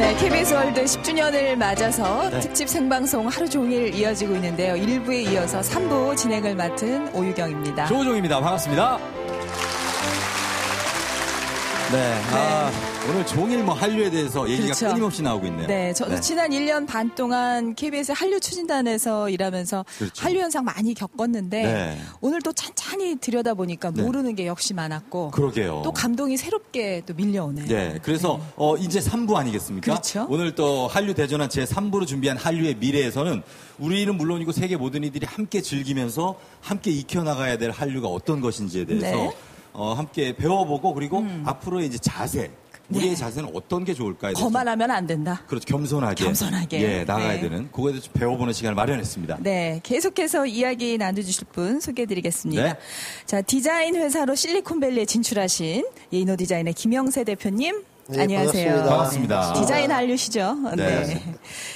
네, KBS 월드 10주년을 맞아서 네. 특집 생방송 하루 종일 이어지고 있는데요. 1부에 이어서 3부 진행을 맡은 오유경입니다. 조우종입니다. 반갑습니다. 네. 오늘 종일 한류에 대해서 얘기가 그렇죠. 끊임없이 나오고 있네요. 네, 저도 지난 1년 반 동안 KBS 한류 추진단에서 일하면서 그렇죠. 한류 현상 많이 겪었는데 네. 오늘 또 찬찬히 들여다보니까 네. 모르는 게 역시 많았고 그러게요. 또 감동이 새롭게 또 밀려오네요. 네, 그래서 이제 3부 아니겠습니까? 그렇죠. 오늘 또 한류 대전환 제3부로 준비한 한류의 미래에서는 우리는 물론이고 세계 모든 이들이 함께 즐기면서 함께 익혀나가야 될 한류가 어떤 것인지에 대해서 네. 함께 배워보고 그리고 앞으로의 이제 자세, 우리의 네. 자세는 어떤 게 좋을까에 대해서 거만하면 안 된다. 그렇죠. 겸손하게. 예, 나가야 네. 되는 그거에 대해서 배워보는 시간을 마련했습니다. 네, 계속해서 이야기 나눠주실 분 소개해드리겠습니다. 네. 자, 디자인 회사로 실리콘밸리에 진출하신 예인호 디자인의 김영세 대표님. 네, 안녕하세요. 반갑습니다. 네, 디자인 한류시죠. 네. 네.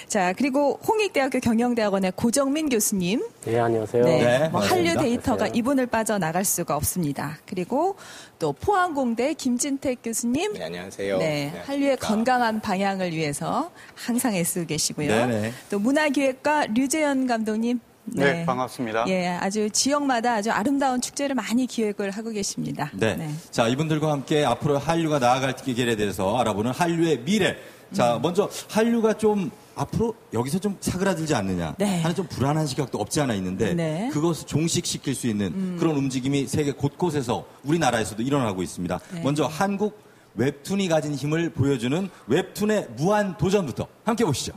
자, 그리고 홍익대학교 경영대학원의 고정민 교수님. 네, 안녕하세요. 네, 네, 뭐 반갑습니다. 한류 데이터가 안녕하세요. 이분을 빠져나갈 수가 없습니다. 그리고 또 포항공대 김진택 교수님. 네, 안녕하세요. 네, 네, 한류의 안녕하십니까. 건강한 방향을 위해서 항상 애쓰고 계시고요. 네네. 또 문화기획가 류재현 감독님. 네, 반갑습니다. 예, 아주 지역마다 아주 아름다운 축제를 많이 기획을 하고 계십니다. 네. 자, 이분들과 함께 앞으로 한류가 나아갈 길에 대해서 알아보는 한류의 미래. 자, 먼저 한류가 좀 앞으로 여기서 좀 사그라들지 않느냐 네. 하는 좀 불안한 시각도 없지 않아 있는데 네. 그것을 종식시킬 수 있는 그런 움직임이 세계 곳곳에서 우리나라에서도 일어나고 있습니다. 네. 먼저 한국 웹툰이 가진 힘을 보여주는 웹툰의 무한 도전부터 함께 보시죠.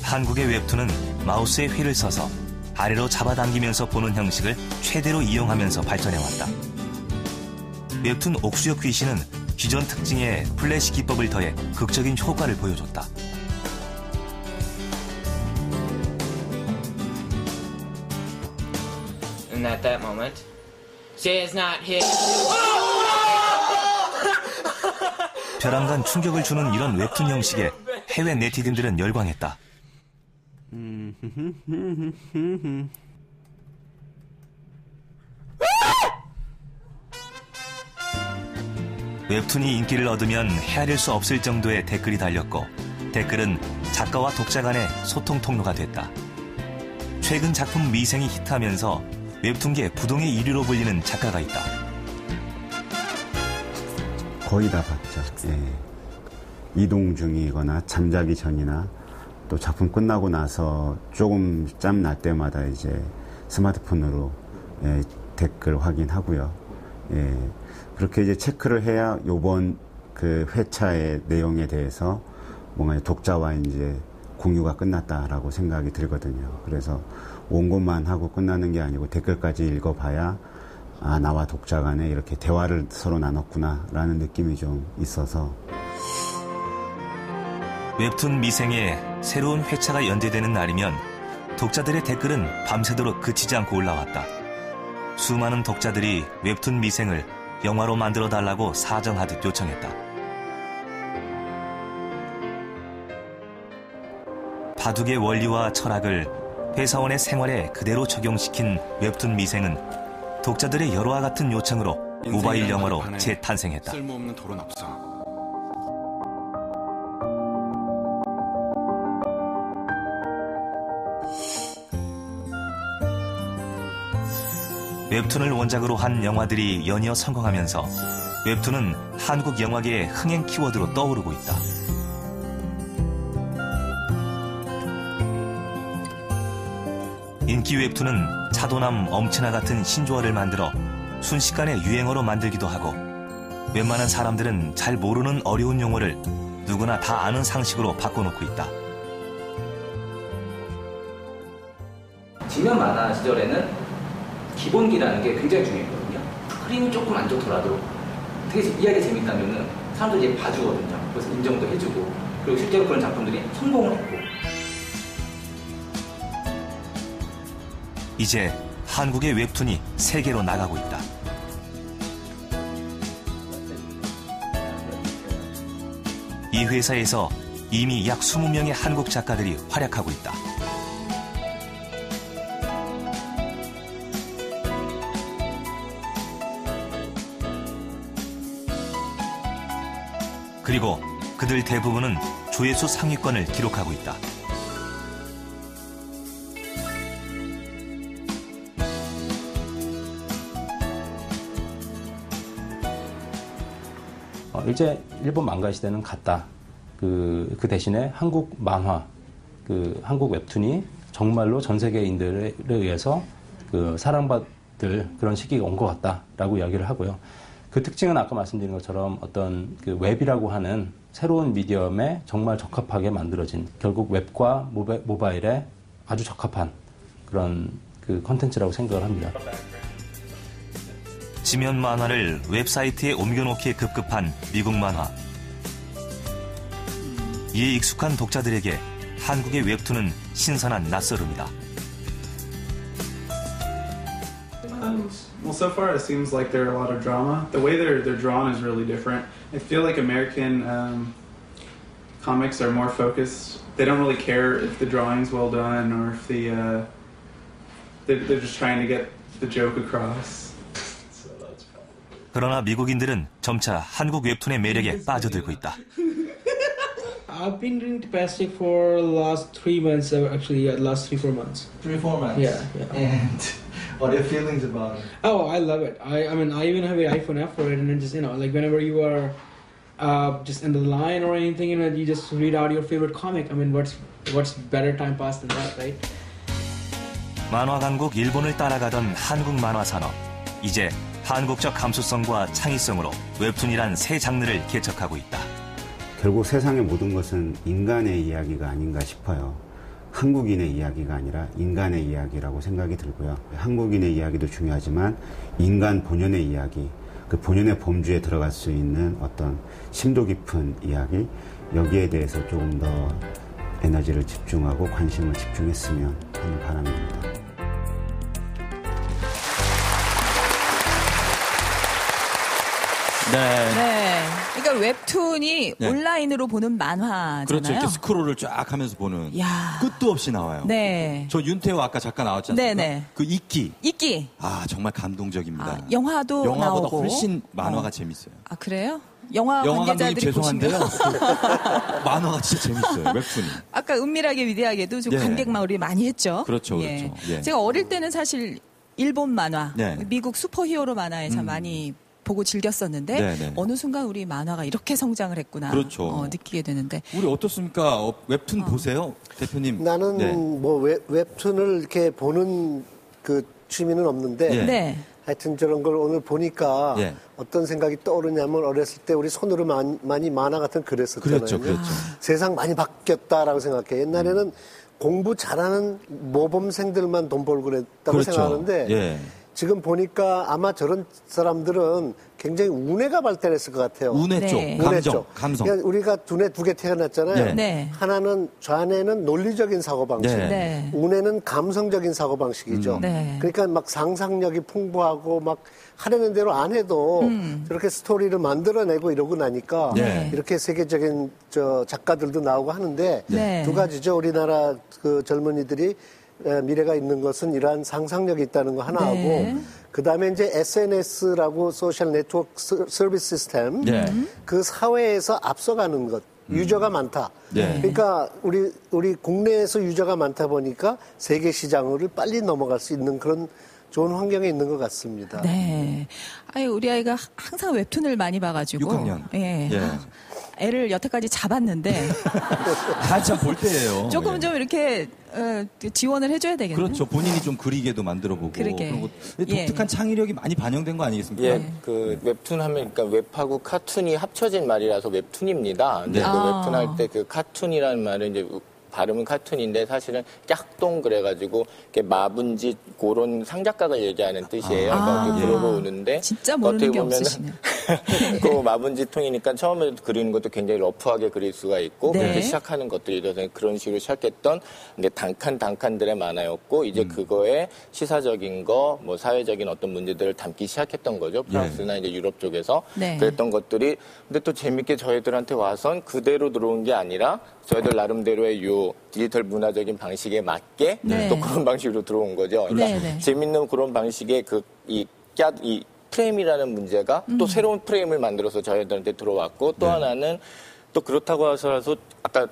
한국의 웹툰은 마우스의 휠을 써서 아래로 잡아당기면서 보는 형식을 최대로 이용하면서 발전해왔다. 웹툰 옥수역 귀신은 기존 특징에 플래시 기법을 더해 극적인 효과를 보여줬다. And at that moment, she's not here. 벼랑간 충격을 주는 이런 웹툰 형식에 해외 네티즌들은 열광했다. 웹툰이 인기를 얻으면 헤아릴 수 없을 정도의 댓글이 달렸고 댓글은 작가와 독자 간의 소통 통로가 됐다. 최근 작품 미생이 히트하면서 웹툰계 부동의 1위로 불리는 작가가 있다. 거의 다 봤죠. 예. 이동 중이거나 잠자기 전이나 또 작품 끝나고 나서 조금 짬 날 때마다 이제 스마트폰으로 댓글 확인하고요. 예. 그렇게 이제 체크를 해야 요번 그 회차의 내용에 대해서 뭔가 독자와 이제 공유가 끝났다라고 생각이 들거든요. 그래서 원고만 하고 끝나는 게 아니고 댓글까지 읽어봐야 아, 나와 독자 간에 이렇게 대화를 서로 나눴구나라는 느낌이 좀 있어서. 웹툰 미생에 새로운 회차가 연재되는 날이면 독자들의 댓글은 밤새도록 그치지 않고 올라왔다. 수많은 독자들이 웹툰 미생을 영화로 만들어달라고 사정하듯 요청했다. 바둑의 원리와 철학을 회사원의 생활에 그대로 적용시킨 웹툰 미생은 독자들의 열화와 같은 요청으로 모바일 영화로 재탄생했다. 쓸모없는 토론 없어. 웹툰을 원작으로 한 영화들이 연이어 성공하면서 웹툰은 한국 영화계의 흥행 키워드로 떠오르고 있다. 인기 웹툰은 차도남 엄친아 같은 신조어를 만들어 순식간에 유행어로 만들기도 하고 웬만한 사람들은 잘 모르는 어려운 용어를 누구나 다 아는 상식으로 바꿔놓고 있다. 지면 만화 시절에는 기본기라는 게 굉장히 중요했거든요. 그림이 조금 안 좋더라도 되게 이야기가 재밌다면은 사람들이 이제 봐주거든요. 그래서 인정도 해주고 그리고 실제로 그런 작품들이 성공을 했고. 이제 한국의 웹툰이 세계로 나가고 있다. 이 회사에서 이미 약 20명의 한국 작가들이 활약하고 있다. 그리고 그들 대부분은 조회수 상위권을 기록하고 있다. 이제 일본 만가 시대는 갔다. 그 대신에 한국 만화, 한국 웹툰이 정말로 전 세계인들에 의해서 사랑받을 그런 시기가 온 것 같다라고 이야기를 하고요. 그 특징은 아까 말씀드린 것처럼 어떤 웹이라고 하는 새로운 미디엄에 정말 적합하게 만들어진, 결국 웹과 모바일에 아주 적합한 그런 컨텐츠라고 생각을 합니다. 지면 만화를 웹사이트에 옮겨놓기에 급급한 미국 만화. 이에 익숙한 독자들에게 한국의 웹툰은 신선한 낯설음이다. Well, so far it seems like there are a lot of drama. The way they're drawn is really different. I feel like American comics are more focused. They don't really care if the drawing's well done or if they're just trying to get the joke across. 그러나 미국인들은 점차 한국 웹툰의 매력에 빠져들고 있다. I've been doing Tapastic for the last 3 months, actually, last 3-4 months. 3-4 months? Yeah. And what are your feelings about it? Oh, I love it. I mean, I even have an iPhone app for it, and then just, like whenever you are just in the line or anything, you just read out your favorite comic. I mean, what's better time pass than that, right? 만화 강국 일본을 따라가던 한국 만화 산업. 이제 한국적 감수성과 창의성으로 웹툰이란 새 장르를 개척하고 있다. 결국 세상의 모든 것은 인간의 이야기가 아닌가 싶어요. 한국인의 이야기가 아니라 인간의 이야기라고 생각이 들고요. 한국인의 이야기도 중요하지만 인간 본연의 이야기, 그 본연의 범주에 들어갈 수 있는 어떤 심도 깊은 이야기, 여기에 대해서 조금 더 에너지를 집중하고 관심을 집중했으면 하는 바람입니다. 네. 그러니까 웹툰이 온라인으로 보는 만화잖아요. 그렇죠. 이렇게 스크롤을 쫙 하면서 보는. 야. 끝도 없이 나와요. 네. 저 윤태호 아까 잠깐 나왔지 않습니까? 네네. 그 이끼. 아, 정말 감동적입니다. 영화보다 나오고. 훨씬 만화가 재밌어요. 아, 그래요? 영화 감독님 관계자들이 죄송한데요. 만화가 진짜 재밌어요. 웹툰이. 아까 은밀하게 위대하게도 좀 관객만 우리 많이 했죠. 그렇죠. 예. 그렇죠. 예. 제가 어릴 때는 사실 일본 만화, 미국 슈퍼히어로 만화에 참 많이 보고 즐겼었는데 어느 순간 우리 만화가 이렇게 성장을 했구나. 그렇죠. 느끼게 되는데. 우리 어떻습니까? 웹툰 보세요, 대표님. 나는 뭐 웹툰을 이렇게 보는 그 취미는 없는데 하여튼 저런 걸 오늘 보니까 어떤 생각이 떠오르냐면 어렸을 때 우리 손으로 많이 만화 같은 글 했었잖아요. 그렇죠. 세상 많이 바뀌었다라고 생각해. 옛날에는 공부 잘하는 모범생들만 돈 벌고 그랬다고 생각하는데 지금 보니까 아마 저런 사람들은 굉장히 우뇌가 발달했을 것 같아요. 우뇌 쪽, 감성. 그러니까 우리가 두뇌 두 개 태어났잖아요. 하나는 좌뇌는 논리적인 사고방식, 우뇌는 감성적인 사고방식이죠. 그러니까 막 상상력이 풍부하고 막 하려는 대로 안 해도 저렇게 스토리를 만들어내고 이러고 나니까 이렇게 세계적인 작가들도 나오고 하는데 두 가지죠. 우리나라 그 젊은이들이 미래가 있는 것은 이러한 상상력이 있다는 거 하나하고 그 다음에 이제 SNS라고 소셜 네트워크 서비스 시스템 그 사회에서 앞서가는 것 유저가 많다. 그러니까 우리 국내에서 유저가 많다 보니까 세계 시장을 빨리 넘어갈 수 있는 그런 좋은 환경에 있는 것 같습니다. 네. 아니 우리 아이가 항상 웹툰을 많이 봐가지고 6학년. 애를 여태까지 잡았는데 한참 볼 때예요. 조금 좀 이렇게 지원을 해줘야 되겠네요. 그렇죠. 본인이 좀 그리게도 만들어보고 그런 독특한 창의력이 많이 반영된 거 아니겠습니까? 그 웹툰 하면 그러니까 웹하고 카툰이 합쳐진 말이라서 웹툰입니다. 근데 그 웹툰 할 때 그 카툰이라는 말은 이제 발음은 카툰인데 사실은 짝동 그래가지고 이렇게 마분지 그런 상작각을 얘기하는 뜻이에요. 그러니까 물어보는데 진짜 모르는 게 없으시네. 그 마분지 통이니까 처음에 그리는 것도 굉장히 러프하게 그릴 수가 있고 그렇게 시작하는 것들이 그런 식으로 시작했던 근데 단칸들의 만화였고 이제 그거에 시사적인 거, 뭐 사회적인 어떤 문제들을 담기 시작했던 거죠. 프랑스나 이제 유럽 쪽에서 그랬던 것들이 근데 또 재밌게 저희들한테 와선 그대로 들어온 게 아니라 저희들 나름대로의 요 디지털 문화적인 방식에 맞게 또 그런 방식으로 들어온 거죠. 그러니까 재밌는 그런 방식의 이 프레임이라는 문제가 또 새로운 프레임을 만들어서 저희들한테 들어왔고 또 하나는 또 그렇다고 하더라도 아까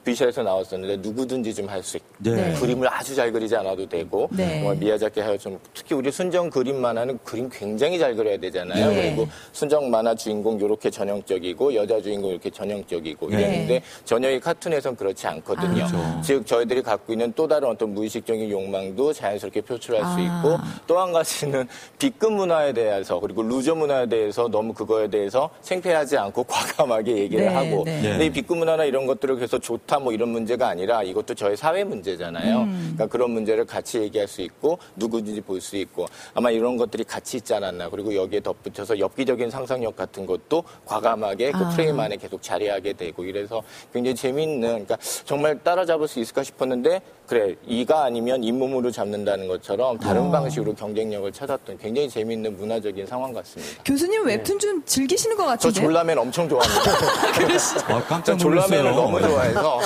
비샤에서 나왔었는데 누구든지 좀 할 수 있고 네. 그림을 아주 잘 그리지 않아도 되고 미야자키 하야 좀 특히 우리 순정 그림 만화는 그림 굉장히 잘 그려야 되잖아요. 그리고 순정 만화 주인공 이렇게 전형적이고 여자 주인공 이렇게 전형적이고 이랬는데 전혀 이 카툰에선 그렇지 않거든요. 그렇죠. 즉 저희들이 갖고 있는 또 다른 어떤 무의식적인 욕망도 자연스럽게 표출할 수 있고 또 한 가지는 B급 문화에 대해서 그리고 루저 문화에 대해서 너무 그거에 대해서 창피하지 않고 과감하게 얘기를 하고 근데 이 B급 문화나 이런 것들을 그래서 좋다 뭐 이런 문제가 아니라 이것도 저희 사회 문제잖아요. 그러니까 그런 문제를 같이 얘기할 수 있고 누구든지 볼 수 있고 아마 이런 것들이 같이 있지 않았나. 그리고 여기에 덧붙여서 엽기적인 상상력 같은 것도 과감하게 그 프레임 안에 계속 자리하게 되고 이래서 굉장히 재미있는 그러니까 정말 따라잡을 수 있을까 싶었는데 그래 이가 아니면 잇몸으로 잡는다는 것처럼 다른 방식으로 경쟁력을 찾았던 굉장히 재미있는 문화적인 상황 같습니다. 교수님 웹툰 좀 즐기시는 것 같은데? 저 졸라맨 엄청 좋아합니다. 깜짝 놀랐어요. 졸라맨을 너무 좋아해서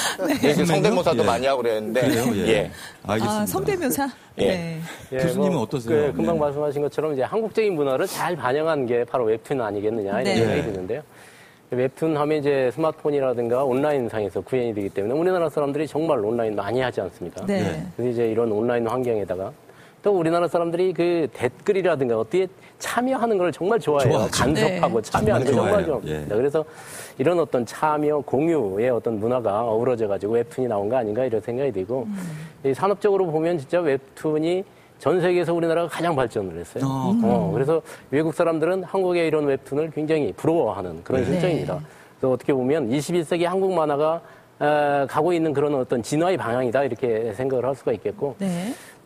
성대모사도 예. 많이 하고 그랬는데 그래요? 예. 알겠습니다. 성대묘사? 예. 교수님은 어떠세요? 금방 말씀하신 것처럼 이제 한국적인 문화를 잘 반영한 게 바로 웹툰 아니겠느냐 이런 생각이 드는데요. 웹툰 하면 이제 스마트폰이라든가 온라인상에서 구현이 되기 때문에 우리나라 사람들이 정말 온라인 많이 하지 않습니까? 그래서 이제 이런 온라인 환경에다가 또 우리나라 사람들이 그 댓글이라든가 어디에 참여하는 걸 정말 좋아해요. 간섭하고 참여하는 걸 정말 좋아합니다. 그래서 이런 어떤 참여, 공유의 어떤 문화가 어우러져가지고 웹툰이 나온 거 아닌가 이런 생각이 들고 이 산업적으로 보면 진짜 웹툰이 전 세계에서 우리나라가 가장 발전을 했어요. 그래서 외국 사람들은 한국의 이런 웹툰을 굉장히 부러워하는 그런 실정입니다. 그래서 어떻게 보면 21세기 한국 만화가 가고 있는 그런 어떤 진화의 방향이다 이렇게 생각을 할 수가 있겠고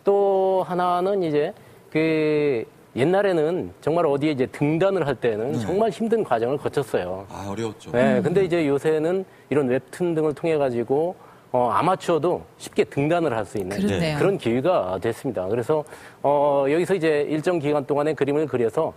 또 하나는 이제 그 옛날에는 정말 어디에 이제 등단을 할 때는 정말 힘든 과정을 거쳤어요. 어려웠죠. 네, 근데 이제 요새는 이런 웹툰 등을 통해 가지고 아마추어도 쉽게 등단을 할 수 있는 그런 기회가 됐습니다. 그래서 여기서 이제 일정 기간 동안에 그림을 그려서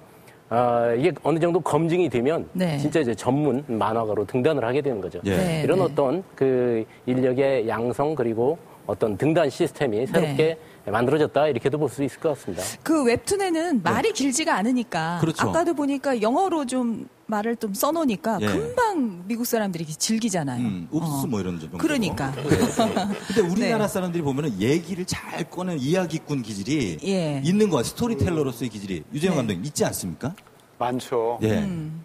이게 어느 정도 검증이 되면 진짜 이제 전문 만화가로 등단을 하게 되는 거죠. 이런 어떤 그 인력의 양성 그리고 어떤 등단 시스템이 새롭게 만들어졌다 이렇게도 볼 수 있을 것 같습니다. 그 웹툰에는 말이 길지가 않으니까 아까도 보니까 영어로 좀 말을 좀 써놓으니까 금방 미국 사람들이 즐기잖아요. 옵스 뭐 이런 정도. 그러니까. 근데 우리나라 사람들이 보면은 얘기를 잘 꺼낸 이야기꾼 기질이 있는 것 같아요. 스토리텔러로서의 기질이. 유재영 감독님 있지 않습니까? 많죠.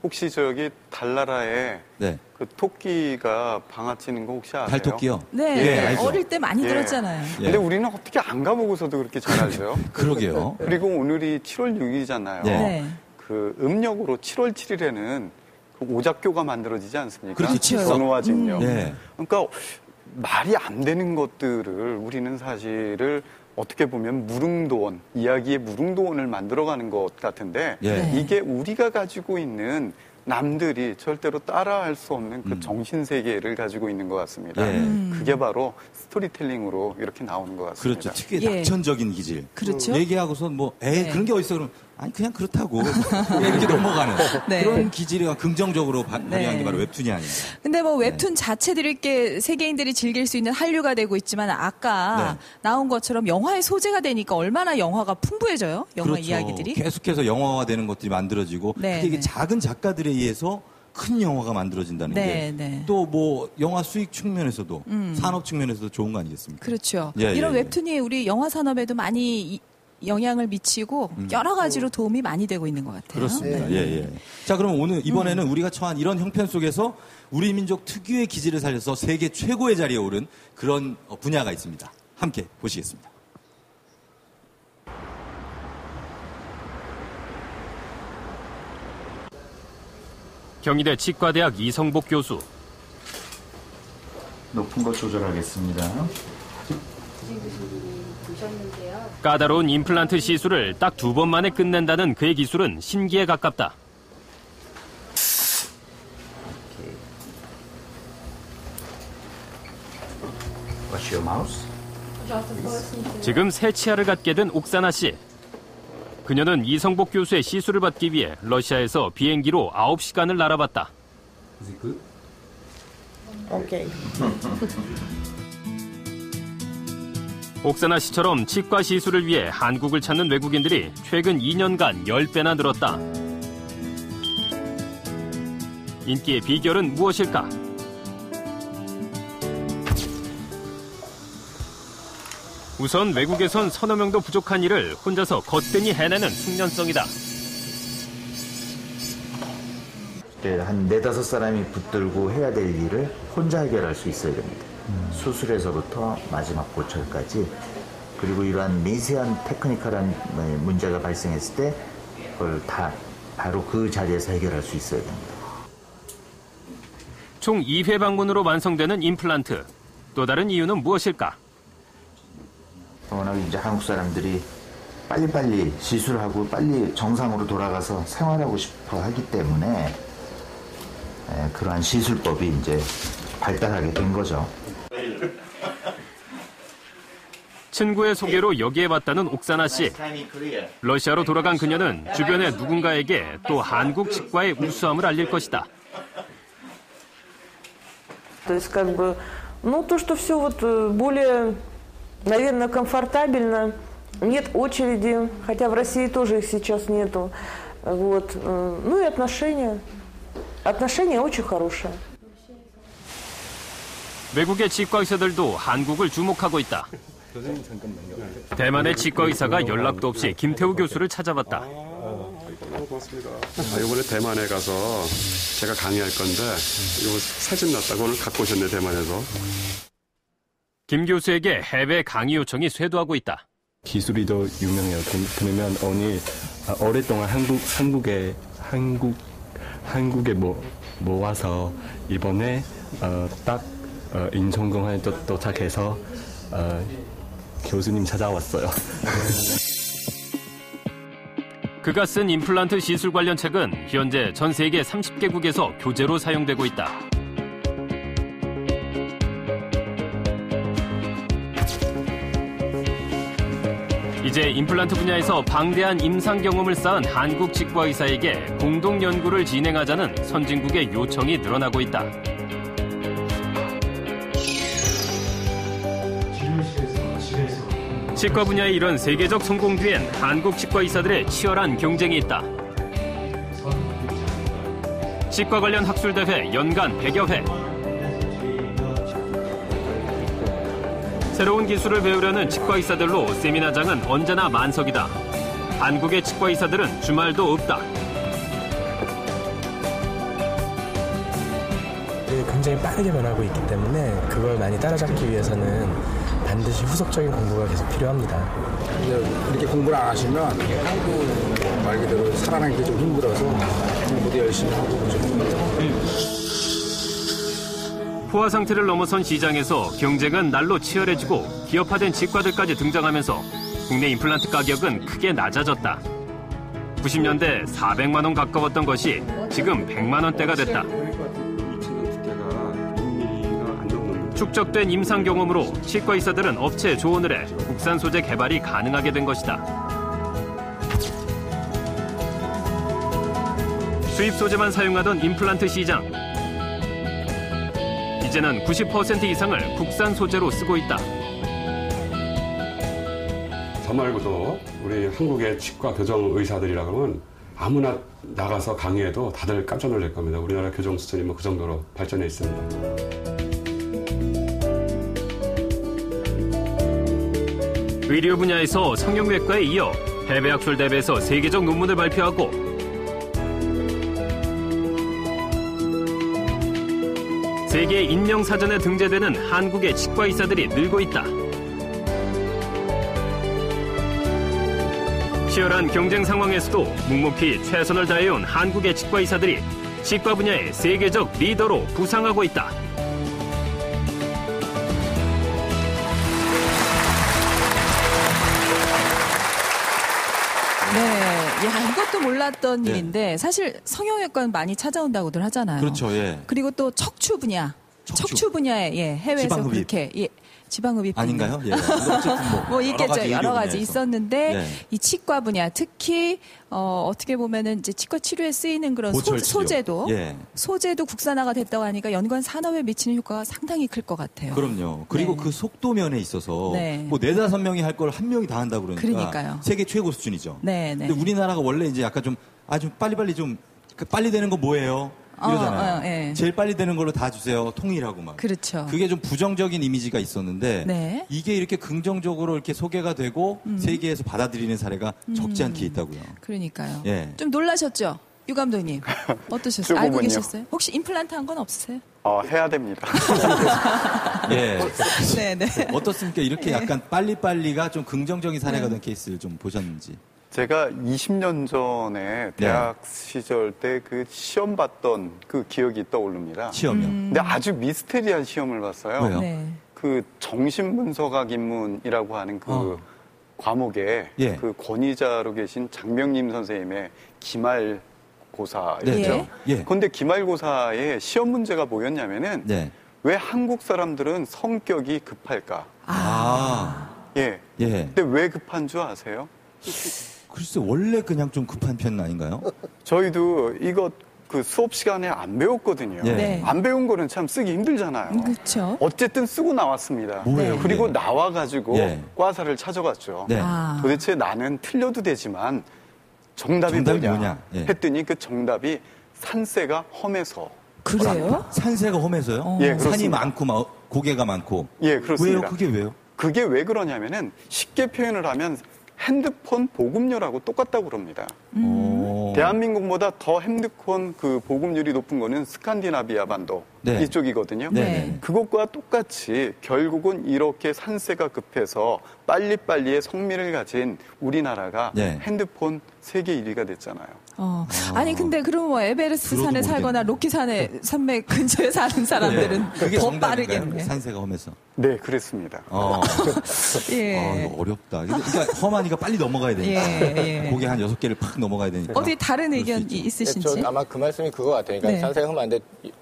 혹시 저기 달나라에 그 토끼가 방아치는 거 혹시 아세요? 달토끼요? 네. 어릴 때 많이 들었잖아요. 근데 우리는 어떻게 안 가보고서도 그렇게 잘 알죠? 그러게요. 그리고 오늘이 7월 6일이잖아요. 그 음력으로 7월 7일에는 그 오작교가 만들어지지 않습니까? 그렇죠. 선호와 직녀. 그러니까 말이 안 되는 것들을 우리는 사실을 어떻게 보면 무릉도원, 이야기의 무릉도원을 만들어가는 것 같은데 이게 우리가 가지고 있는 남들이 절대로 따라할 수 없는 그 정신세계를 가지고 있는 것 같습니다. 그게 바로 스토리텔링으로 이렇게 나오는 것 같습니다. 그렇죠. 특유의 낙천적인 기질. 그렇죠. 얘기하고서 뭐 그런 게 어딨어 그러면 아니 그냥 그렇다고 이렇게 넘어가는 그런 기질이 긍정적으로 발휘한 게 바로 웹툰이 아닙니다. 근데 뭐 웹툰 자체들이 이렇게 세계인들이 즐길 수 있는 한류가 되고 있지만 아까 나온 것처럼 영화의 소재가 되니까 얼마나 영화가 풍부해져요? 영화 이야기들이. 계속해서 영화화 되는 것들이 만들어지고 그게 이게 작은 작가들에 의해서 큰 영화가 만들어진다는 게 또 뭐 영화 수익 측면에서도 산업 측면에서도 좋은 거 아니겠습니까? 그렇죠. 이런 웹툰이 우리 영화 산업에도 많이 영향을 미치고 여러 가지로 도움이 많이 되고 있는 것 같아요. 그렇습니다. 자, 그럼 이번에는 우리가 처한 이런 형편 속에서 우리 민족 특유의 기질을 살려서 세계 최고의 자리에 오른 그런 분야가 있습니다. 함께 보시겠습니다. 경희대 치과대학 이성복 교수. 높은 거 조절하겠습니다. 까다로운 임플란트 시술을 딱 2번 만에 끝낸다는 그의 기술은 신기에 가깝다. What's your mouse? 지금 새 치아를 갖게 된 옥사나 씨. 그녀는 이성복 교수의 시술을 받기 위해 러시아에서 비행기로 9시간을 날아봤다. Is it good? Okay. 옥사나 씨처럼 치과 시술을 위해 한국을 찾는 외국인들이 최근 2년간 10배나 늘었다. 인기의 비결은 무엇일까? 우선 외국에선 서너 명도 부족한 일을 혼자서 거뜬히 해내는 숙련성이다. 한 4-5사람이 붙들고 해야 될 일을 혼자 해결할 수 있어야 됩니다. 수술에서부터 마지막 고철까지. 그리고 이러한 미세한 테크니컬한 문제가 발생했을 때 그걸 다 바로 그 자리에서 해결할 수 있어야 됩니다. 총 2회 방문으로 완성되는 임플란트. 또 다른 이유는 무엇일까? 워낙 이제 한국 사람들이 빨리빨리 시술하고 빨리 정상으로 돌아가서 생활하고 싶어 하기 때문에 그러한 시술법이 이제 발달하게 된 거죠. 친구의 소개로 여기에 왔다는 옥사나 씨. 러시아로 돌아간 그녀는 주변의 누군가에게 또 한국 치과의 우수함을 알릴 것이다. То есть, как бы, ну, то, что все вот более, наверное, комфортабельно. Нет очереди, хотя в России тоже их сейчас нету. Вот. Ну и отношения. Отношения очень хорошие. 외국의 치과 의사들도 한국을 주목하고 있다. 대만의 치과 의사가 연락도 없이 김태우 교수를 찾아봤다. 고맙습니다. 이번에 대만에 가서 제가 강의할 건데 이거 사진 났다고 오늘 갖고 오셨네, 대만에서. 김 교수에게 해외 강의 요청이 쇄도하고 있다. 기술이 더 유명해요. 그러면 오늘 오랫동안 한국에 와서 이번에 딱 인천공항에 도착해서 교수님 찾아왔어요. 그가 쓴 임플란트 시술 관련 책은 현재 전 세계 30개국에서 교재로 사용되고 있다. 이제 임플란트 분야에서 방대한 임상 경험을 쌓은 한국 치과 의사에게 공동 연구를 진행하자는 선진국의 요청이 늘어나고 있다. 치과 분야의 이런 세계적 성공 뒤엔 한국 치과 의사들의 치열한 경쟁이 있다. 치과 관련 학술대회 연간 100여 회. 새로운 기술을 배우려는 치과 의사들로 세미나장은 언제나 만석이다. 한국의 치과 의사들은 주말도 없다. 굉장히 빠르게 변하고 있기 때문에 그걸 많이 따라잡기 위해서는 반드시 후속적인 공부가 계속 필요합니다. 이렇게 공부를 안 하시면 한국 말 그대로 살아남기 좀 힘들어서 공부도 열심히 하고 포화 상태를 넘어선 시장에서 경쟁은 날로 치열해지고 기업화된 치과들까지 등장하면서 국내 임플란트 가격은 크게 낮아졌다. 90년대 400만 원 가까웠던 것이 지금 100만 원대가 됐다. 축적된 임상 경험으로 치과 의사들은 업체에 조언을 해 국산 소재 개발이 가능하게 된 것이다. 수입 소재만 사용하던 임플란트 시장. 이제는 90% 이상을 국산 소재로 쓰고 있다. 저 말고도 우리 한국의 치과 교정 의사들이라 그러면 아무나 나가서 강의해도 다들 깜짝 놀랄 겁니다. 우리나라 교정 수준이 그 정도로 발전해 있습니다. 의료 분야에서 성형외과에 이어 해외 학술 대회에서 세계적 논문을 발표하고 세계 인명사전에 등재되는 한국의 치과 의사들이 늘고 있다. 치열한 경쟁 상황에서도 묵묵히 최선을 다해온 한국의 치과 의사들이 치과 분야의 세계적 리더로 부상하고 있다. 네, 야 이것도 몰랐던 일인데 사실 성형외과는 많이 찾아온다고들 하잖아요. 그렇죠, 예. 그리고 또 척추 분야, 척추 분야에 해외에서 지방흡입. 그렇게 지방흡입 아닌가요? 예. 뭐 있겠죠. 여러 가지 있었는데 네. 이 치과 분야 특히 어떻게 보면은 이제 치과 치료에 쓰이는 그런 소재도 예. 소재도 국산화가 됐다고 하니까 연관 산업에 미치는 효과가 상당히 클 것 같아요. 그럼요. 그리고 그 속도면에 있어서 네. 뭐 4-5명이 할 걸 1명이 다 한다 그러니까 그러니까요. 세계 최고 수준이죠. 네, 네. 근데 우리나라가 원래 이제 약간 좀 아주 빨리 되는 거 뭐예요? 이러잖아요. 예. 제일 빨리 되는 걸로 다 주세요. 통일하고 막. 그렇죠. 그게 좀 부정적인 이미지가 있었는데 네. 이게 이렇게 긍정적으로 이렇게 소개가 되고 세계에서 받아들이는 사례가 적지 않게 있다고요. 그러니까요. 예. 좀 놀라셨죠? 유 감독님. 어떠셨어요? 알고 계셨어요? 혹시 임플란트 한 건 없으세요? 해야 됩니다. 예. 네네. 어떻습니까? 이렇게 약간 빨리빨리가 좀 긍정적인 사례가 된 케이스를 좀 보셨는지. 제가 20년 전에 대학 시절 때 그 시험 봤던 그 기억이 떠오릅니다. 시험이요? 근데 아주 미스테리한 시험을 봤어요. 왜요? 네. 그 정신분석학 인문이라고 하는 그 과목에 예. 그 권위자로 계신 장명림 선생님의 기말고사였죠. 네. 예. 그런데 기말고사의 시험 문제가 뭐였냐면은 왜 한국 사람들은 성격이 급할까? 예. 근데 왜 급한 줄 아세요? 글쎄 원래 그냥 좀 급한 편 아닌가요? 저희도 이거 그 수업 시간에 안 배웠거든요. 네. 안 배운 거는 참 쓰기 힘들잖아요. 그렇죠. 어쨌든 쓰고 나왔습니다. 뭐예요, 그리고 그게? 나와가지고 과사를 찾아갔죠. 네. 도대체 나는 틀려도 되지만 정답이 뭐냐 했더니 그 정답이 산세가 험해서. 그래요? 산세가 험해서요? 예, 그렇습니다. 산이 많고 고개가 많고. 예, 그렇습니다. 왜요? 그게 왜요? 그게 왜 그러냐면은 쉽게 표현을 하면 핸드폰 보급률하고 똑같다고 그럽니다. 대한민국보다 더 핸드폰 그 보급률이 높은 거는 스칸디나비아 반도 이쪽이거든요. 그것과 똑같이 결국은 이렇게 산세가 급해서 빨리빨리의 성미를 가진 우리나라가 핸드폰 세계 1위가 됐잖아요. 아니 근데 그럼 뭐 에베레스트 산에 살거나 로키 산맥 근처에 사는 사람들은 그게 더 정답인가요? 빠르겠네. 산세가 험해서. 네, 그랬습니다. 예. 이거 어렵다. 그러니까 험하니까 빨리 넘어가야 되니까. 고개 한 6개를 팍 넘어가야 되니까. 어떻게 다른 의견이 있으신지? 저 아마 그 말씀이 그거 같아요. 그러니까 산세가 험한데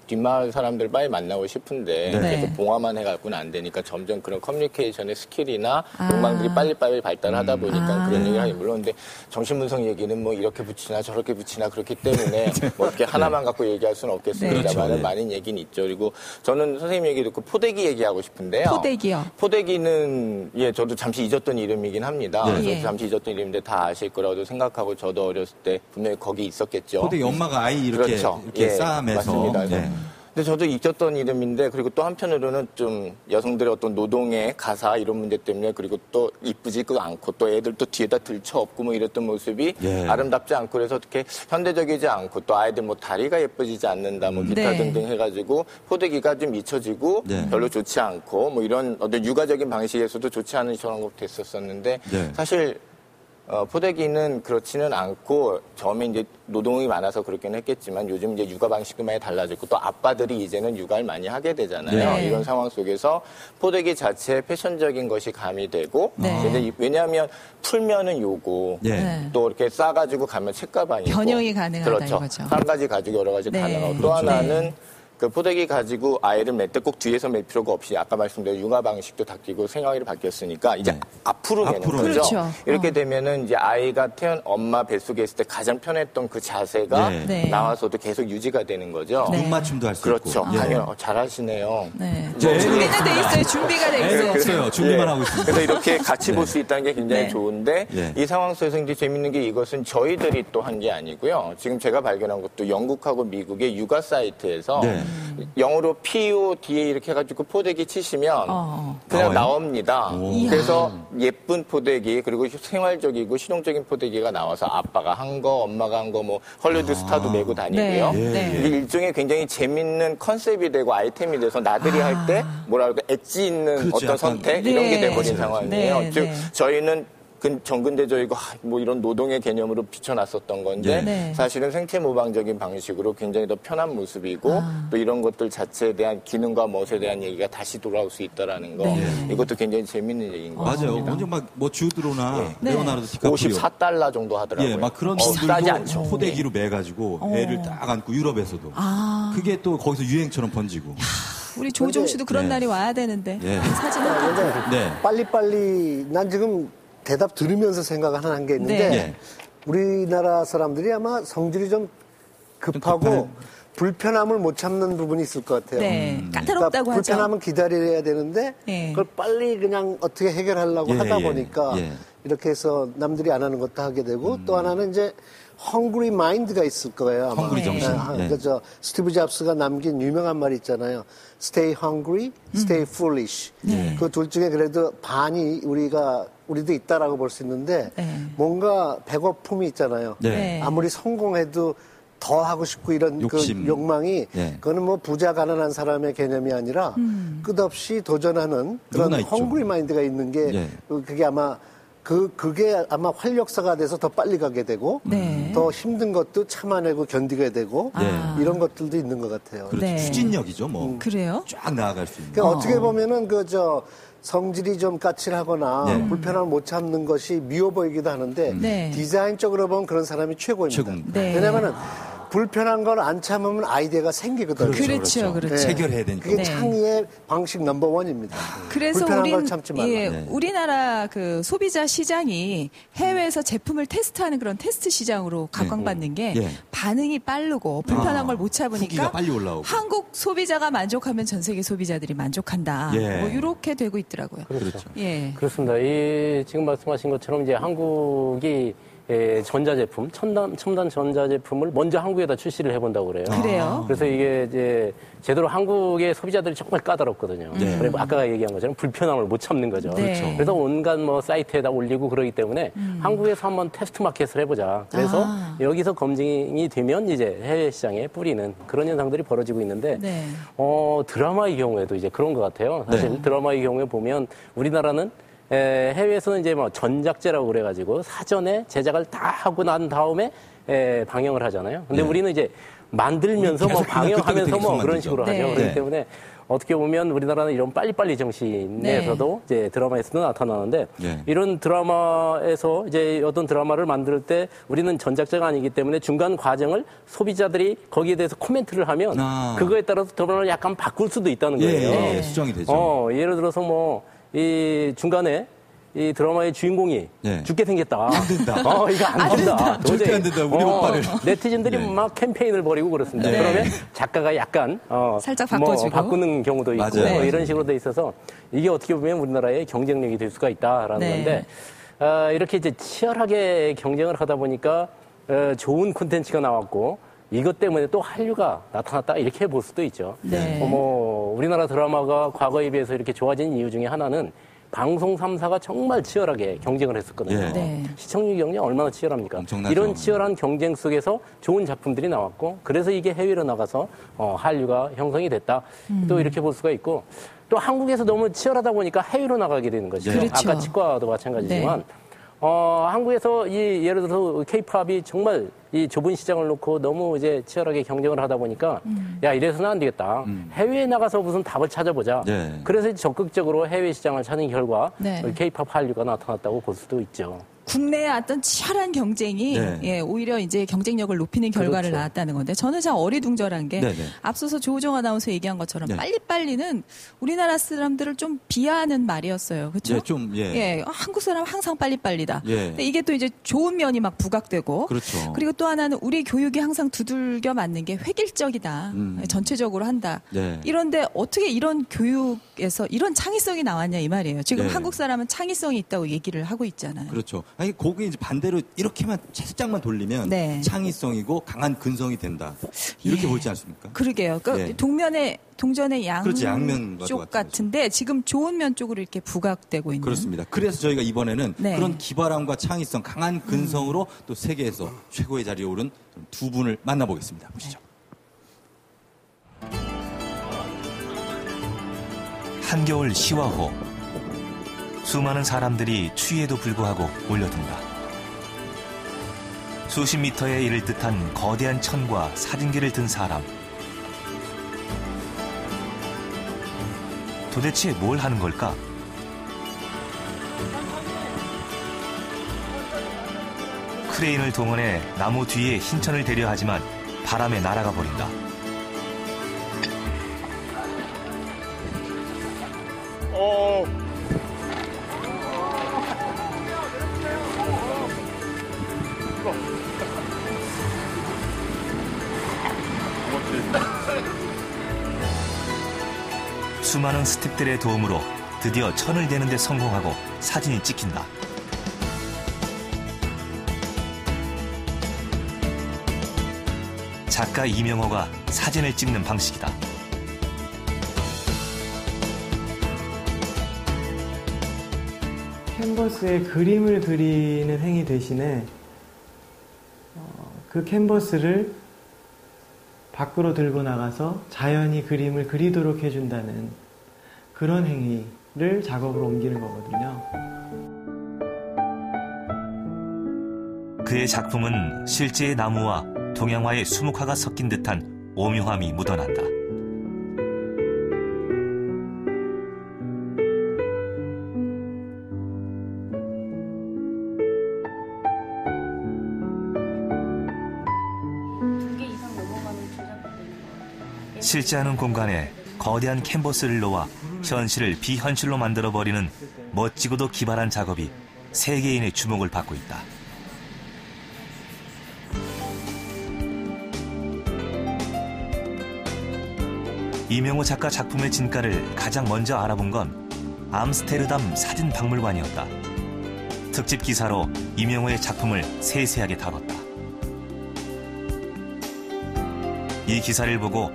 뒷마을 사람들 빨리 만나고 싶은데 계속 봉화만 해갖고는 안 되니까 점점 그런 커뮤니케이션의 스킬이나 욕망들이 빨리빨리 발달하다 보니까 그런 얘기를 하기 물론 근데 정신분석 얘기는 뭐 이렇게 붙이나 저렇게 붙이나 그렇기 때문에 뭐 이렇게 하나만 갖고 얘기할 수는 없겠습니다만 많은 얘기는 있죠. 그리고 저는 선생님 얘기 듣고 포대기 얘기하고 싶은데요. 포대기요? 포대기는 저도 잠시 잊었던 이름이긴 합니다. 저도 잠시 잊었던 이름인데 다 아실 거라고 생각하고 저도 어렸을 때 분명히 거기 있었겠죠. 포대기 엄마가 아이 이렇게 싸매서. 맞습니다. 근데 저도 잊었던 이름인데 그리고 또 한편으로는 좀 여성들의 어떤 노동의 가사 이런 문제 때문에 그리고 또 이쁘지도 않고 또 애들 또 뒤에다 들쳐업고 뭐 이랬던 모습이 아름답지 않고 그래서 어떻게 현대적이지 않고 또 아이들 뭐 다리가 예뻐지지 않는다 뭐 기타 등등 해가지고 포대기가 좀 잊혀지고 별로 좋지 않고 뭐 이런 어떤 육아적인 방식에서도 좋지 않은 저런 것도 됐었었는데 사실 포대기는 그렇지는 않고 처음에 이제 노동이 많아서 그렇긴 했겠지만 요즘 이제 육아 방식도 많이 달라졌고 또 아빠들이 이제는 육아를 많이 하게 되잖아요. 이런 상황 속에서 포대기 자체에 패션적인 것이 가미되고 근데 왜냐하면 풀면은 요거 또 이렇게 싸가지고 가면 책가방이고 변형이 가능하다 그렇죠. 이거죠. 한 가지 가지고 여러 가지 가능하고 또 하나는 그 포대기 가지고 아이를 맬 때 꼭 뒤에서 맬 필요가 없이 아까 말씀드린 육아 방식도 바뀌고 생활이 바뀌었으니까 이제 앞으로 매는 거죠. 그렇죠. 이렇게 되면은 이제 아이가 엄마 뱃속에 있을 때 가장 편했던 그 자세가 나와서도 계속 유지가 되는 거죠. 눈 맞춤도 할 수 있고. 그렇죠. 당연 잘하시네요. 준비는 돼 있어요. 준비가 돼 있어요. 없어요. 준비만 하고 있습니다. 그래서 이렇게 같이 볼 수 있다는 게 굉장히 좋은데 이 상황 속에서 이제 재밌는 게 이것은 저희들이 또 한 게 아니고요. 지금 제가 발견한 것도 영국하고 미국의 육아 사이트에서 영어로 PODA 이렇게 해가지고 포대기 치시면 그냥 나옵니다. 그래서 예쁜 포대기 그리고 생활적이고 실용적인 포대기가 나와서 아빠가 한 거, 엄마가 한 거, 뭐 헐리우드 스타도 메고 다니고요. 이게 일종의 굉장히 재밌는 컨셉이 되고 아이템이 돼서 나들이 할 때 뭐랄까 엣지 있는 어떤 선택 이런 게 돼버린 상황이에요. 즉 저희는 정근대적이고 뭐 이런 노동의 개념으로 비춰놨었던 건데 사실은 생체 모방적인 방식으로 굉장히 더 편한 모습이고 또 이런 것들 자체에 대한 기능과 멋에 대한 얘기가 다시 돌아올 수 있다라는 거 이것도 굉장히 재밌는 얘기인 것 같습니다. 맞아요. 먼저 막 뭐 주드로나 레오나르도 디카프리오 54달러 정도 하더라고요. 막 그런 분들도 포대기로 매가지고 애를 딱 안고 유럽에서도 그게 또 거기서 유행처럼 번지고. 우리 조종 씨도 그런 날이 와야 되는데 사진은 빨리빨리 난 지금 대답 들으면서 생각하는 게 있는데 우리나라 사람들이 아마 성질이 좀 급하고 불편함을 못 참는 부분이 있을 것 같아요. 까다롭다고 그러니까 하죠. 불편함은 기다려야 되는데 그걸 빨리 그냥 어떻게 해결하려고 하다 보니까 이렇게 해서 남들이 안 하는 것도 하게 되고 또 하나는 이제 헝그리 마인드가 있을 거예요. 헝그리 정신. 그저 스티브 잡스가 남긴 유명한 말이 있잖아요. Stay hungry, stay foolish. 그 둘 중에 그래도 반이 우리도 있다라고 볼 수 있는데 뭔가 배고픔이 있잖아요. 아무리 성공해도 더 하고 싶고 이런 그 욕망이 그거는 뭐 부자 가난한 사람의 개념이 아니라 끝없이 도전하는 그런 헝그리 마인드가 있는 게 그게 아마 그게 아마 활력소가 돼서 더 빨리 가게 되고 더 힘든 것도 참아내고 견디게 되고 이런 것들도 있는 것 같아요. 그렇죠. 추진력이죠, 뭐. 그래요? 쫙 나아갈 수 있는. 그러니까 어떻게 보면은 성질이 좀 까칠하거나 불편함을 못 참는 것이 미워 보이기도 하는데 디자인적으로 보면 그런 사람이 최고입니다. 왜냐면은 불편한 걸 안 참으면 아이디어가 생기거든요. 그렇죠. 체결해야 되니까. 그게 창의의 방식 넘버원입니다. 그래서 우리나라 그 소비자 시장이 해외에서 제품을 테스트하는 그런 테스트 시장으로 각광받는 게 반응이 빠르고 불편한 걸 못 참으니까 빨리 올라오고. 한국 소비자가 만족하면 전 세계 소비자들이 만족한다. 뭐 이렇게 되고 있더라고요. 그렇죠. 그렇습니다. 지금 말씀하신 것처럼 이제 한국이 전자제품, 첨단 전자제품을 먼저 한국에다 출시를 해본다고 그래요. 그래요? 그래서 이게 이제 제대로 한국의 소비자들이 정말 까다롭거든요. 그리고 아까 얘기한 것처럼 불편함을 못 참는 거죠. 그래서 온갖 사이트에다 올리고 그러기 때문에 한국에서 한번 테스트 마켓을 해보자. 그래서 여기서 검증이 되면 이제 해외 시장에 뿌리는 그런 현상들이 벌어지고 있는데 드라마의 경우에도 이제 그런 것 같아요. 사실 드라마의 경우에 보면 우리나라는 해외에서는 이제 전작제라고 그래가지고 사전에 제작을 다 하고 난 다음에 방영을 하잖아요. 근데 우리는 이제 만들면서 방영하면서 그런 식으로 하죠. 그렇기 때문에 어떻게 보면 우리나라는 이런 빨리빨리 정신에서도 이제 드라마에서도 나타나는데 이런 드라마에서 이제 어떤 드라마를 만들 때 우리는 전작자가 아니기 때문에 중간 과정을 소비자들이 거기에 대해서 코멘트를 하면 그거에 따라서 드라마를 약간 바꿀 수도 있다는 거예요. 수정이 되죠. 예를 들어서 이 중간에 이 드라마의 주인공이 죽게 생겼다. 안 된다. 이거 안 된다. 절대 안 된다. 우리 오빠를. 네티즌들이 막 캠페인을 벌이고 그렇습니다. 그러면 작가가 약간 살짝 바꿔주고 바꾸는 경우도 있고 이런 식으로 돼 있어서 이게 어떻게 보면 우리나라의 경쟁력이 될 수가 있다라는 건데 이렇게 이제 치열하게 경쟁을 하다 보니까 좋은 콘텐츠가 나왔고 이것 때문에 또 한류가 나타났다 이렇게 볼 수도 있죠. 우리나라 드라마가 과거에 비해서 이렇게 좋아진 이유 중에 하나는 방송 3사가 정말 치열하게 경쟁을 했었거든요. 시청률 경쟁 얼마나 치열합니까? 엄청나죠. 이런 치열한 경쟁 속에서 좋은 작품들이 나왔고 그래서 이게 해외로 나가서 한류가 형성이 됐다. 또 이렇게 볼 수가 있고 또 한국에서 너무 치열하다 보니까 해외로 나가게 되는 것이죠. 아까 치과도 마찬가지지만 한국에서 예를 들어서 K-팝이 정말 이 좁은 시장을 놓고 너무 이제 치열하게 경쟁을 하다 보니까 야 이래서는 안 되겠다. 해외에 나가서 무슨 답을 찾아보자. 그래서 적극적으로 해외 시장을 찾는 결과 K-팝 한류가 나타났다고 볼 수도 있죠. 국내의 어떤 치열한 경쟁이 오히려 이제 경쟁력을 높이는 결과를 낳았다는 건데 저는 참 어리둥절한 게 앞서서 조우정 아나운서 얘기한 것처럼 빨리빨리는 우리나라 사람들을 좀 비하하는 말이었어요. 그렇죠? 한국 사람 항상 빨리빨리다. 근데 이게 또 이제 좋은 면이 막 부각되고 그리고 또 하나는 우리 교육이 항상 두들겨 맞는 게 획일적이다. 전체적으로 한다. 이런데 어떻게 이런 교육에서 이런 창의성이 나왔냐 이 말이에요. 지금 한국 사람은 창의성이 있다고 얘기를 하고 있잖아요. 그렇죠. 아니 거기 이제 반대로 이렇게만 살짝만 돌리면 창의성이고 강한 근성이 된다. 이렇게 보지 않습니까? 그러게요. 그러니까 동전의 양쪽 같은데 지금 좋은 면 쪽으로 이렇게 부각되고 있는. 그렇습니다. 그래서 저희가 이번에는 그런 기발함과 창의성, 강한 근성으로 또 세계에서 최고의 자리에 오른 두 분을 만나보겠습니다. 보시죠. 한겨울 시화호. 수많은 사람들이 추위에도 불구하고 몰려든다. 수십 미터에 이를 듯한 거대한 천과 사진기를 든 사람. 도대체 뭘 하는 걸까? 크레인을 동원해 나무 뒤에 흰천을 대려 하지만 바람에 날아가 버린다. 수많은 스탭들의 도움으로 드디어 천을 대는 데 성공하고 사진이 찍힌다. 작가 이명호가 사진을 찍는 방식이다. 캔버스에 그림을 그리는 행위 대신에 그 캔버스를 밖으로 들고 나가서 자연히 그림을 그리도록 해준다는 그런 행위를 작업으로 옮기는 거거든요. 그의 작품은 실제의 나무와 동양화의 수묵화가 섞인 듯한 오묘함이 묻어난다. 실제 않은 공간에 거대한 캔버스를 놓아 현실을 비현실로 만들어버리는 멋지고도 기발한 작업이 세계인의 주목을 받고 있다. 이명호 작가 작품의 진가를 가장 먼저 알아본 건 암스테르담 사진박물관이었다. 특집 기사로 이명호의 작품을 세세하게 다뤘다. 이 기사를 보고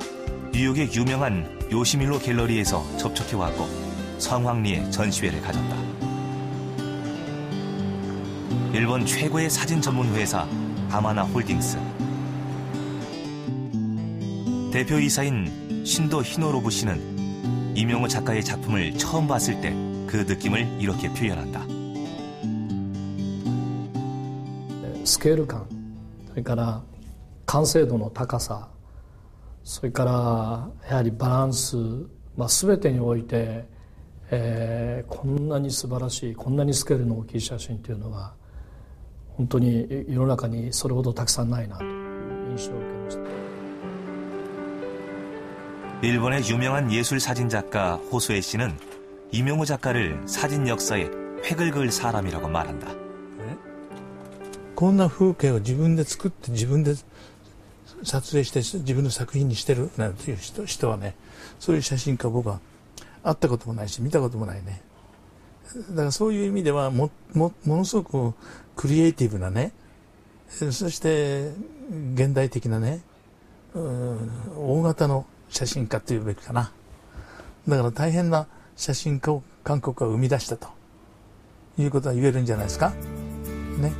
뉴욕의 유명한 요시밀로 갤러리에서 접촉해왔고 성황리에 전시회를 가졌다. 일본 최고의 사진 전문 회사 아마나 홀딩스 대표이사인 신도 히노로부 씨는 이명호 작가의 작품을 처음 봤을 때 그 느낌을 이렇게 표현한다. 스케일감, それから完成度の高さ、それからやはりバランス、全てにおいて、こんなに素晴らしい、こんなにスケールの大きい写真というのは本当に世の中にそれほどたくさんないなという印象を受けました。 일본의 유명한 예술 사진 작가 호소에 씨는 이명호 작가를 사진 역사에 획을 그을 사람이라고 말한다. こんな風景を自分で作って自分で撮影して自分の作品にしてるなんていう人はね、そういう写真家僕は会ったこともないし見たこともないね。だからそういう意味ではものすごくクリエイティブなね、そして現代的なね、大型の写真家というべきかな。だから大変な写真家を韓国が生み出したということは言えるんじゃないですか。ね。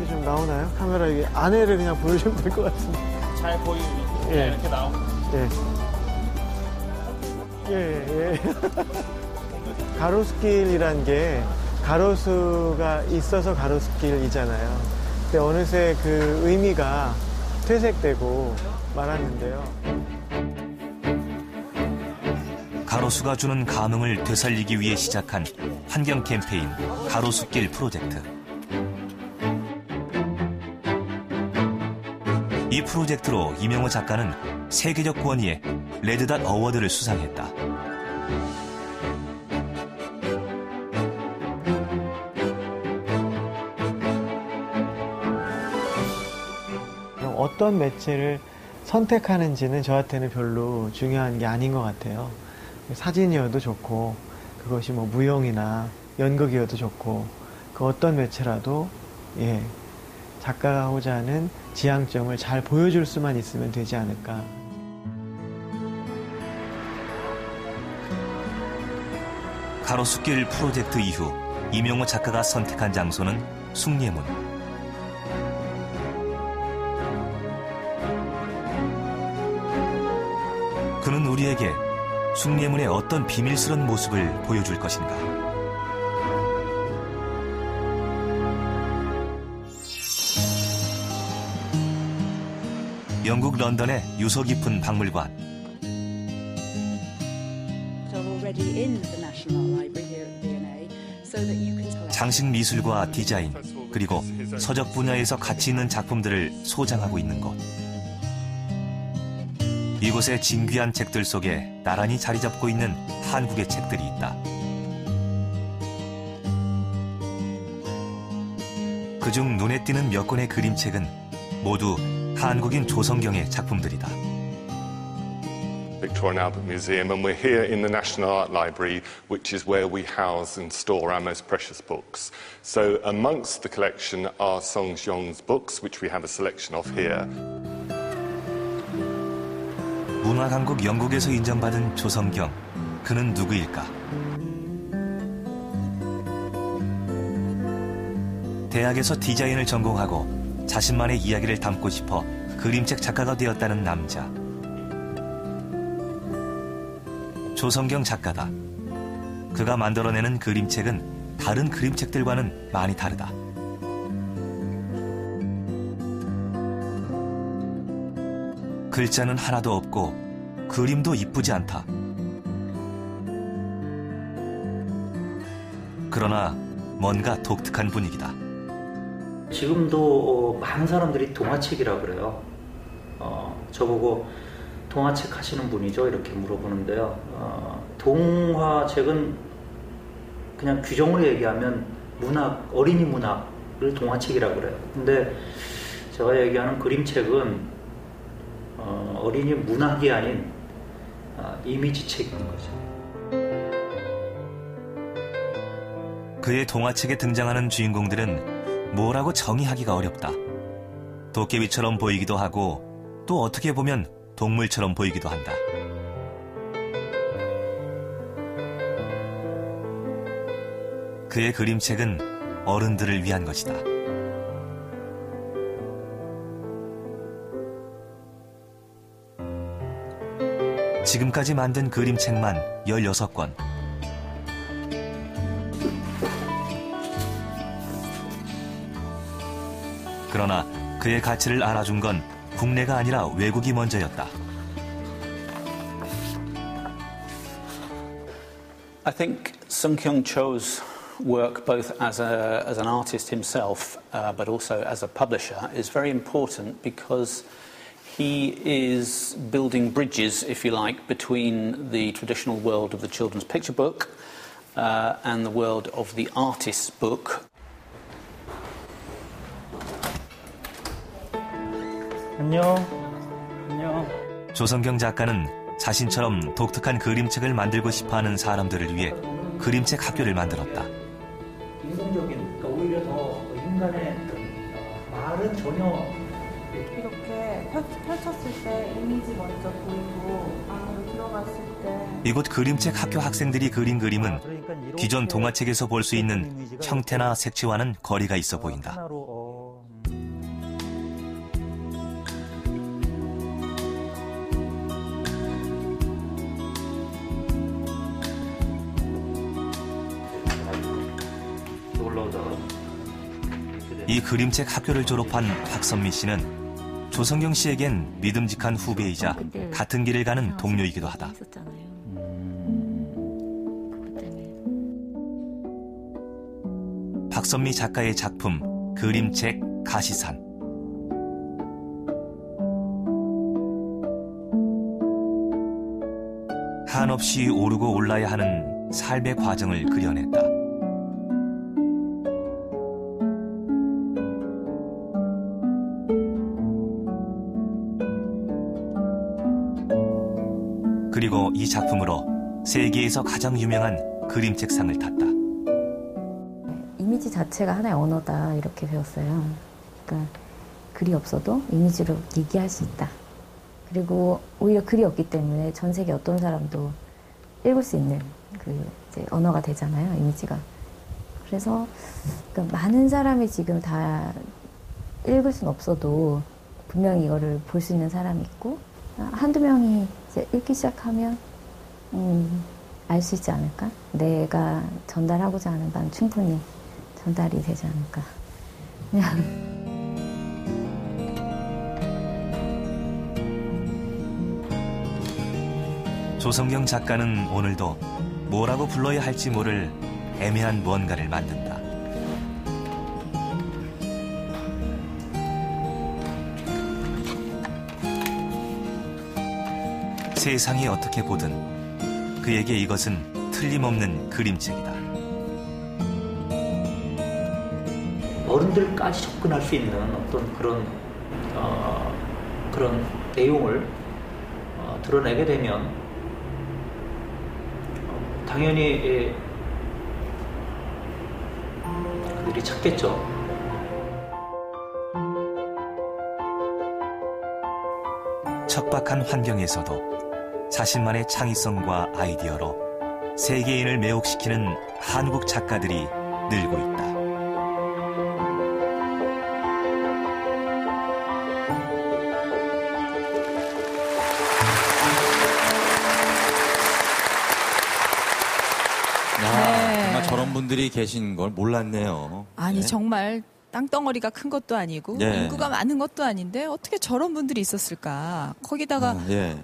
좀 나오나요? 카메라 이게 안에를 그냥 보여주면 될 것 같은데. 잘 보이죠? 예. 이렇게 나오고. 예. 가로수길이란 게 가로수가 있어서 가로수길이잖아요. 근데 어느새 그 의미가 퇴색되고 말았는데요. 가로수가 주는 감흥을 되살리기 위해 시작한 환경 캠페인 가로수길 프로젝트. 이 프로젝트로 이명호 작가는 세계적 권위의 레드닷 어워드를 수상했다. 어떤 매체를 선택하는지는 저한테는 별로 중요한 게 아닌 것 같아요. 사진이어도 좋고 그것이 뭐 무용이나 연극이어도 좋고 그 어떤 매체라도 작가가 하고자 하는 지향점을 잘 보여줄 수만 있으면 되지 않을까. 가로수길 프로젝트 이후 이명호 작가가 선택한 장소는 숭례문. 그는 우리에게 숭례문의 어떤 비밀스런 모습을 보여줄 것인가. 영국 런던의 유서 깊은 박물관. 장식 미술과 디자인, 그리고 서적 분야에서 가치 있는 작품들을 소장하고 있는 곳. 이곳의 진귀한 책들 속에 나란히 자리 잡고 있는 한국의 책들이 있다. 그중 눈에 띄는 몇 권의 그림책은 모두 한국인 조성경의 작품들이다. The Victoria and Albert Museum, and we're here in the National Art Library, which is where we house and store our most precious books. So amongst the collection are Song Xiong's books, which we have a selection of here. 문화 강국 영국에서 인정받은 조성경, 그는 누구일까? 대학에서 디자인을 전공하고 자신만의 이야기를 담고 싶어 그림책 작가가 되었다는 남자. 조성경 작가다. 그가 만들어내는 그림책은 다른 그림책들과는 많이 다르다. 글자는 하나도 없고 그림도 이쁘지 않다. 그러나 뭔가 독특한 분위기다. 지금도 많은 사람들이 동화책이라 그래요. 저보고 동화책 하시는 분이죠? 이렇게 물어보는데요. 동화책은 그냥 규정으로 얘기하면 문학, 어린이 문학을 동화책이라 그래요. 근데 제가 얘기하는 그림책은 어린이 문학이 아닌 이미지책인 거죠. 그의 동화책에 등장하는 주인공들은 뭐라고 정의하기가 어렵다. 도깨비처럼 보이기도 하고 또 어떻게 보면 동물처럼 보이기도 한다. 그의 그림책은 어른들을 위한 것이다. 지금까지 만든 그림책만 16권. 그러나 그의 가치를 알아준 건 국내가 아니라 외국이 먼저였다. I think Sung Kyung Cho's work, both as an artist himself, but also as a publisher, is very important because he is building bridges, if you like, between the traditional world of the children's picture book and the world of the artist's book. 안녕. 조성경 작가는 자신처럼 독특한 그림책을 만들고 싶어하는 사람들을 위해 그림책 학교를 만들었다. 인성적인, 그러니까 오히려 더 인간의 말은 전혀 이렇게 펼쳤을 때 이미지 먼저 보이고 안으로 들어갔을 때 이곳 그림책 학교 학생들이 그린 그림은 기존 동화책에서 볼 수 있는 형태나 색채와는 거리가 있어 보인다. 이 그림책 학교를 졸업한 박선미 씨는 조성경 씨에겐 믿음직한 후배이자 같은 길을 가는 동료이기도 하다. 박선미 작가의 작품 그림책 가시산. 한없이 오르고 올라야 하는 삶의 과정을 그려냈다. 그리고 이 작품으로 세계에서 가장 유명한 그림책상을 탔다. 이미지 자체가 하나의 언어다 이렇게 배웠어요. 그러니까 글이 없어도 이미지로 얘기할 수 있다. 그리고 오히려 글이 없기 때문에 전 세계 어떤 사람도 읽을 수 있는 그 이제 언어가 되잖아요, 이미지가. 그래서 그러니까 많은 사람이 지금 다 읽을 수는 없어도 분명히 이거를 볼 수 있는 사람이 있고 한두 명이 이제 읽기 시작하면 알 수 있지 않을까? 내가 전달하고자 하는 바는 충분히 전달이 되지 않을까. 조성경 작가는 오늘도 뭐라고 불러야 할지 모를 애매한 무언가를 만든다. 세상이 어떻게 보든 그에게 이것은 틀림없는 그림책이다. 어른들까지 접근할 수 있는 어떤 그런 내용을 드러내게 되면 당연히 그들이 찾겠죠. 척박한 환경에서도 자신만의 창의성과 아이디어로 세계인을 매혹시키는 한국 작가들이 늘고 있다. 정말 저런 분들이 계신 걸 몰랐네요. 아니 정말 땅덩어리가 큰 것도 아니고 인구가 많은 것도 아닌데 어떻게 저런 분들이 있었을까. 거기다가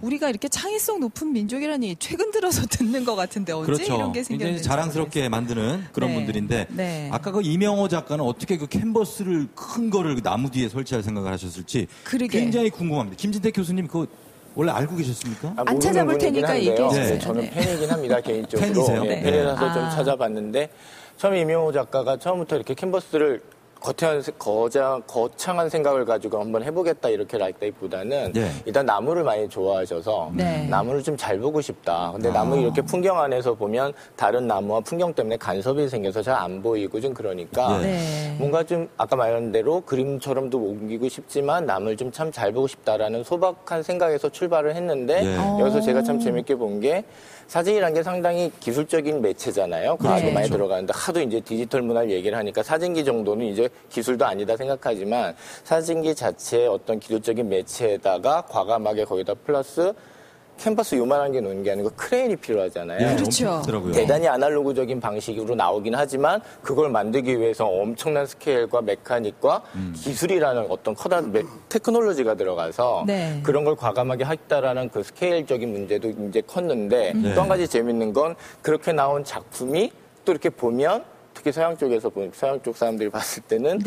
우리가 이렇게 창의성 높은 민족이라니 최근 들어서 듣는 것 같은데 언제 그렇죠. 이런 게 생겼는지. 굉장히 자랑스럽게 만드는 그런 분들인데 아까 그 이명호 작가는 어떻게 그 캔버스를 큰 거를 나무 뒤에 설치할 생각을 하셨을지 굉장히 궁금합니다. 김진택 교수님 그거 원래 알고 계셨습니까? 안 찾아볼 테니까 얘기해 주세요. 저는 팬이긴 합니다, 개인적으로. 팬이세요? 팬이라서 좀 찾아봤는데 처음에 이명호 작가가 처음부터 이렇게 캔버스를 거창한 생각을 가지고 한번 해보겠다 이렇게 라기보다는 일단 나무를 많이 좋아하셔서 나무를 좀 잘 보고 싶다. 근데 나무 이렇게 풍경 안에서 보면 다른 나무와 풍경 때문에 간섭이 생겨서 잘 안 보이고 좀 그러니까 뭔가 좀 아까 말한 대로 그림처럼도 옮기고 싶지만 나무를 좀 참 잘 보고 싶다라는 소박한 생각에서 출발을 했는데 여기서 제가 참 재밌게 본 게 사진이란 게 상당히 기술적인 매체잖아요. 과학이 많이 들어가는데 하도 이제 디지털 문화를 얘기를 하니까 사진기 정도는 이제 기술도 아니다 생각하지만 사진기 자체의 어떤 기술적인 매체에다가 과감하게 거기다 플러스 캔버스 요만한 게 놓는 게 아니고 크레인이 필요하잖아요. 그렇죠. 대단히 아날로그적인 방식으로 나오긴 하지만 그걸 만들기 위해서 엄청난 스케일과 메카닉과 기술이라는 어떤 커다란 테크놀로지가 들어가서 그런 걸 과감하게 하겠다라는 그 스케일적인 문제도 이제 컸는데 또 한 가지 재밌는 건 그렇게 나온 작품이 또 이렇게 보면 특히 서양 쪽 사람들이 봤을 때는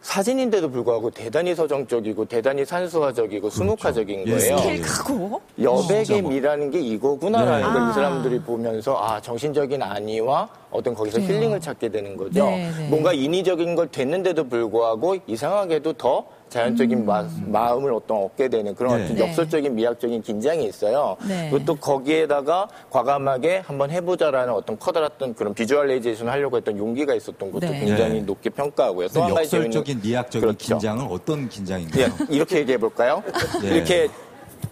사진인데도 불구하고 대단히 서정적이고 대단히 산수화적이고 수묵화적인 거예요. 스케일 크고 여백의 미라는 게 이거구나라는 걸 이 사람들이 보면서 정신적인 안위와 어떤 거기서 힐링을 찾게 되는 거죠. 뭔가 인위적인 걸 됐는데도 불구하고 이상하게도 더 자연적인 마음을 얻게 되는 그런 어떤 역설적인 미학적인 긴장이 있어요. 그리고 또 거기에다가 과감하게 한번 해보자라는 어떤 커다랐던 그런 비주얼라이제이션을 하려고 했던 용기가 있었던 것도 굉장히 높게 평가하고요. 또 한 가지 역설적인 미학적인 긴장은 어떤 긴장인가요? 이렇게 얘기해볼까요? 이렇게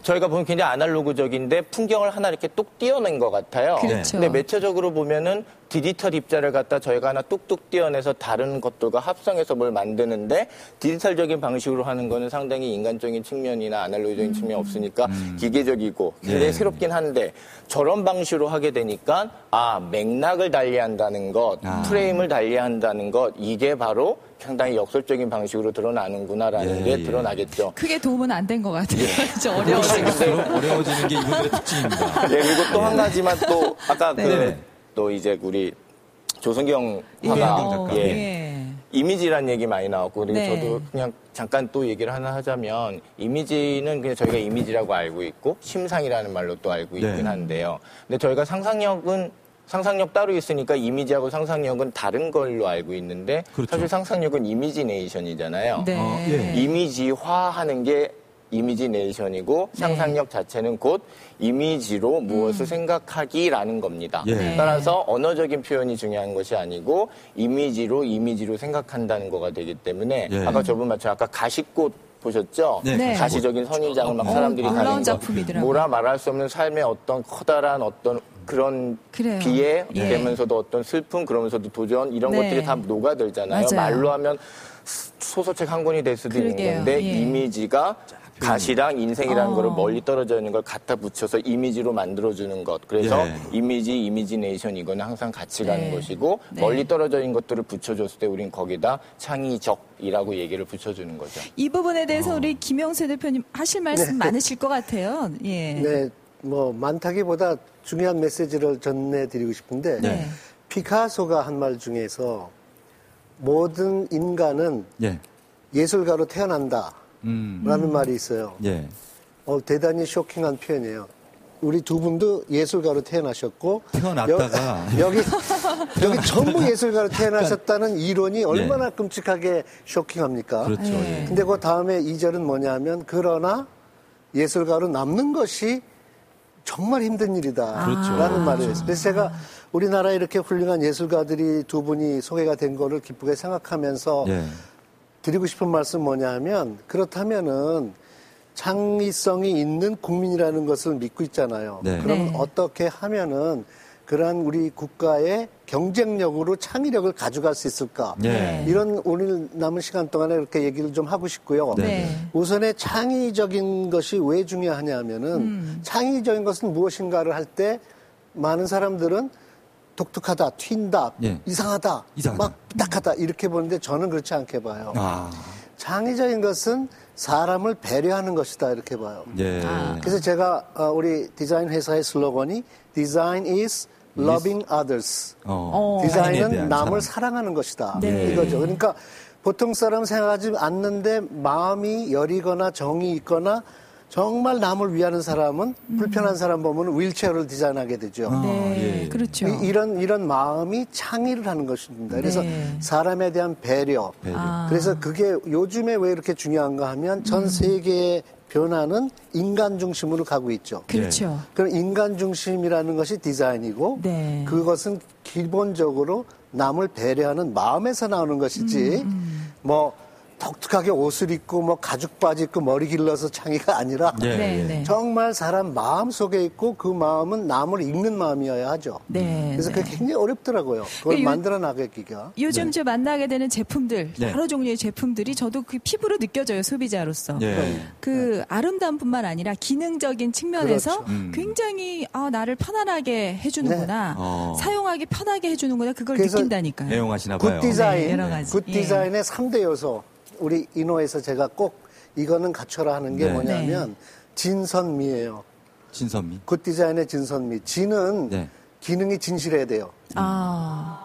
저희가 보면 굉장히 아날로그적인데 풍경을 하나 이렇게 뚝 띄어낸 것 같아요. 근데 매체적으로 보면은 디지털 입자를 갖다 저희가 하나 뚝뚝 띄어내서 다른 것들과 합성해서 뭘 만드는데 디지털적인 방식으로 하는 거는 상당히 인간적인 측면이나 아날로그적인 측면이 없으니까 기계적이고 굉장히 새롭긴 한데 저런 방식으로 하게 되니까 맥락을 달리한다는 것, 프레임을 달리한다는 것 이게 바로 상당히 역설적인 방식으로 드러나는구나라는 게 드러나겠죠. 크게 도움은 안 된 것 같아요. 어려워지는 게 이분들의 특징입니다. 그리고 또 한 가지만 또 아까 또 이제 우리 조성경 화가 이미지란 얘기 많이 나왔고 그리고 저도 그냥 잠깐 또 얘기를 하나 하자면 이미지는 그냥 저희가 이미지라고 알고 있고 심상이라는 말로 또 알고 있긴 한데요. 근데 저희가 상상력 따로 있으니까 이미지하고 상상력은 다른 걸로 알고 있는데 사실 상상력은 이미지네이션이잖아요. 이미지화하는 게 이미지네이션이고 상상력 자체는 곧 이미지로 무엇을 생각하기라는 겁니다. 따라서 언어적인 표현이 중요한 것이 아니고 이미지로 생각한다는 거가 되기 때문에 아까 저분 마치 아까 가시꽃 보셨죠? 가시적인 선인장을 막 사람들이 가는 거. 뭐라 말할 수 없는 삶의 어떤 커다란 어떤 그런 비애 되면서도 어떤 슬픔 그러면서도 도전 이런 것들이 다 녹아들잖아요. 말로 하면 소설책 한 권이 될 수도 있는 건데 이미지가 가시랑 인생이라는 거를 멀리 떨어져 있는 걸 갖다 붙여서 이미지로 만들어주는 것. 그래서 이미지네이션 이거는 항상 같이 가는 것이고 멀리 떨어져 있는 것들을 붙여줬을 때 우린 거기다 창의적이라고 얘기를 붙여주는 거죠. 이 부분에 대해서 우리 김영세 대표님 하실 말씀 많으실 것 같아요. 네, 뭐 많다기보다 중요한 메시지를 전해드리고 싶은데 피카소가 한 말 중에서 모든 인간은 예술가로 태어난다. 라는 말이 있어요. 대단히 쇼킹한 표현이에요. 우리 두 분도 예술가로 태어나셨고 태어났다가 여기 전부 예술가로 태어나셨다는 이론이 얼마나 끔찍하게 쇼킹합니까? 그렇죠. 근데 그 다음에 2절은 뭐냐 하면 그러나 예술가로 남는 것이 정말 힘든 일이다라는 그렇죠. 말을 했어요. 그래서 제가 우리나라에 이렇게 훌륭한 예술가들이 두 분이 소개가 된 거를 기쁘게 생각하면서 드리고 싶은 말씀 뭐냐 하면 그렇다면은 창의성이 있는 국민이라는 것을 믿고 있잖아요. 그럼 어떻게 하면은 그러한 우리 국가의 경쟁력으로 창의력을 가져갈 수 있을까? 이런 오늘 남은 시간 동안에 이렇게 얘기를 좀 하고 싶고요. 우선에 창의적인 것이 왜 중요하냐 하면은 창의적인 것은 무엇인가를 할 때 많은 사람들은 독특하다, 튄다, 이상하다, 막 삐딱하다 이렇게 보는데 저는 그렇지 않게 봐요. 창의적인 것은 사람을 배려하는 것이다 이렇게 봐요. 그래서 제가 우리 디자인 회사의 슬로건이 Design is loving others. 디자인은 남을 사랑하는 것이다. 이거죠. 그러니까 보통 사람 생각하지 않는데 마음이 여리거나 정이 있거나 정말 남을 위하는 사람은 불편한 사람 보면 윌체어를 디자인하게 되죠. 그렇죠. 이런 마음이 창의를 하는 것입니다. 그래서 사람에 대한 배려. 그래서 그게 요즘에 왜 이렇게 중요한가 하면 전 세계의 변화는 인간 중심으로 가고 있죠. 그렇죠. 그럼 인간 중심이라는 것이 디자인이고 그것은 기본적으로 남을 배려하는 마음에서 나오는 것이지 뭐 독특하게 옷을 입고 뭐 가죽 바지 입고 머리 길러서 창의가 아니라 정말 사람 마음 속에 있고 그 마음은 남을 읽는 마음이어야 하죠. 그래서 그게 굉장히 어렵더라고요. 그걸 만들어 나가기가. 요즘 저 만나게 되는 제품들 여러 종류의 제품들이 저도 그 피부로 느껴져요. 소비자로서. 그 아름다움뿐만 아니라 기능적인 측면에서 굉장히 나를 편안하게 해주는구나. 사용하기 편하게 해주는구나. 그걸 느낀다니까요. 애용하시나 봐요. 굿 디자인의 3대 요소. 우리 인호에서 제가 꼭 이거는 갖춰라 하는 게 뭐냐면 진선미예요. 진선미. 굿 디자인의 진선미. 진은 기능이 진실해야 돼요.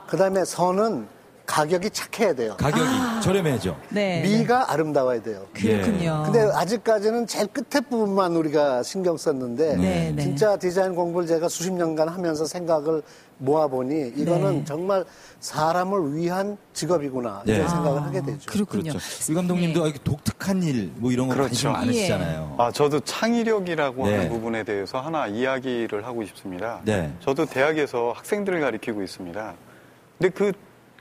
그다음에 선은 가격이 착해야 돼요. 가격이 저렴해야죠. 미가 아름다워야 돼요. 그렇군요. 근데 아직까지는 제일 끝에 부분만 우리가 신경 썼는데 진짜 디자인 공부를 제가 수십 년간 하면서 생각을 모아보니 이거는 정말 사람을 위한 직업이구나 이런 생각을 하게 되죠. 그렇군요. 유 감독님도 독특한 일 뭐 이런 거 관심 많으시잖아요. 저도 창의력이라고 하는 부분에 대해서 하나 이야기를 하고 싶습니다. 저도 대학에서 학생들을 가르치고 있습니다. 근데 그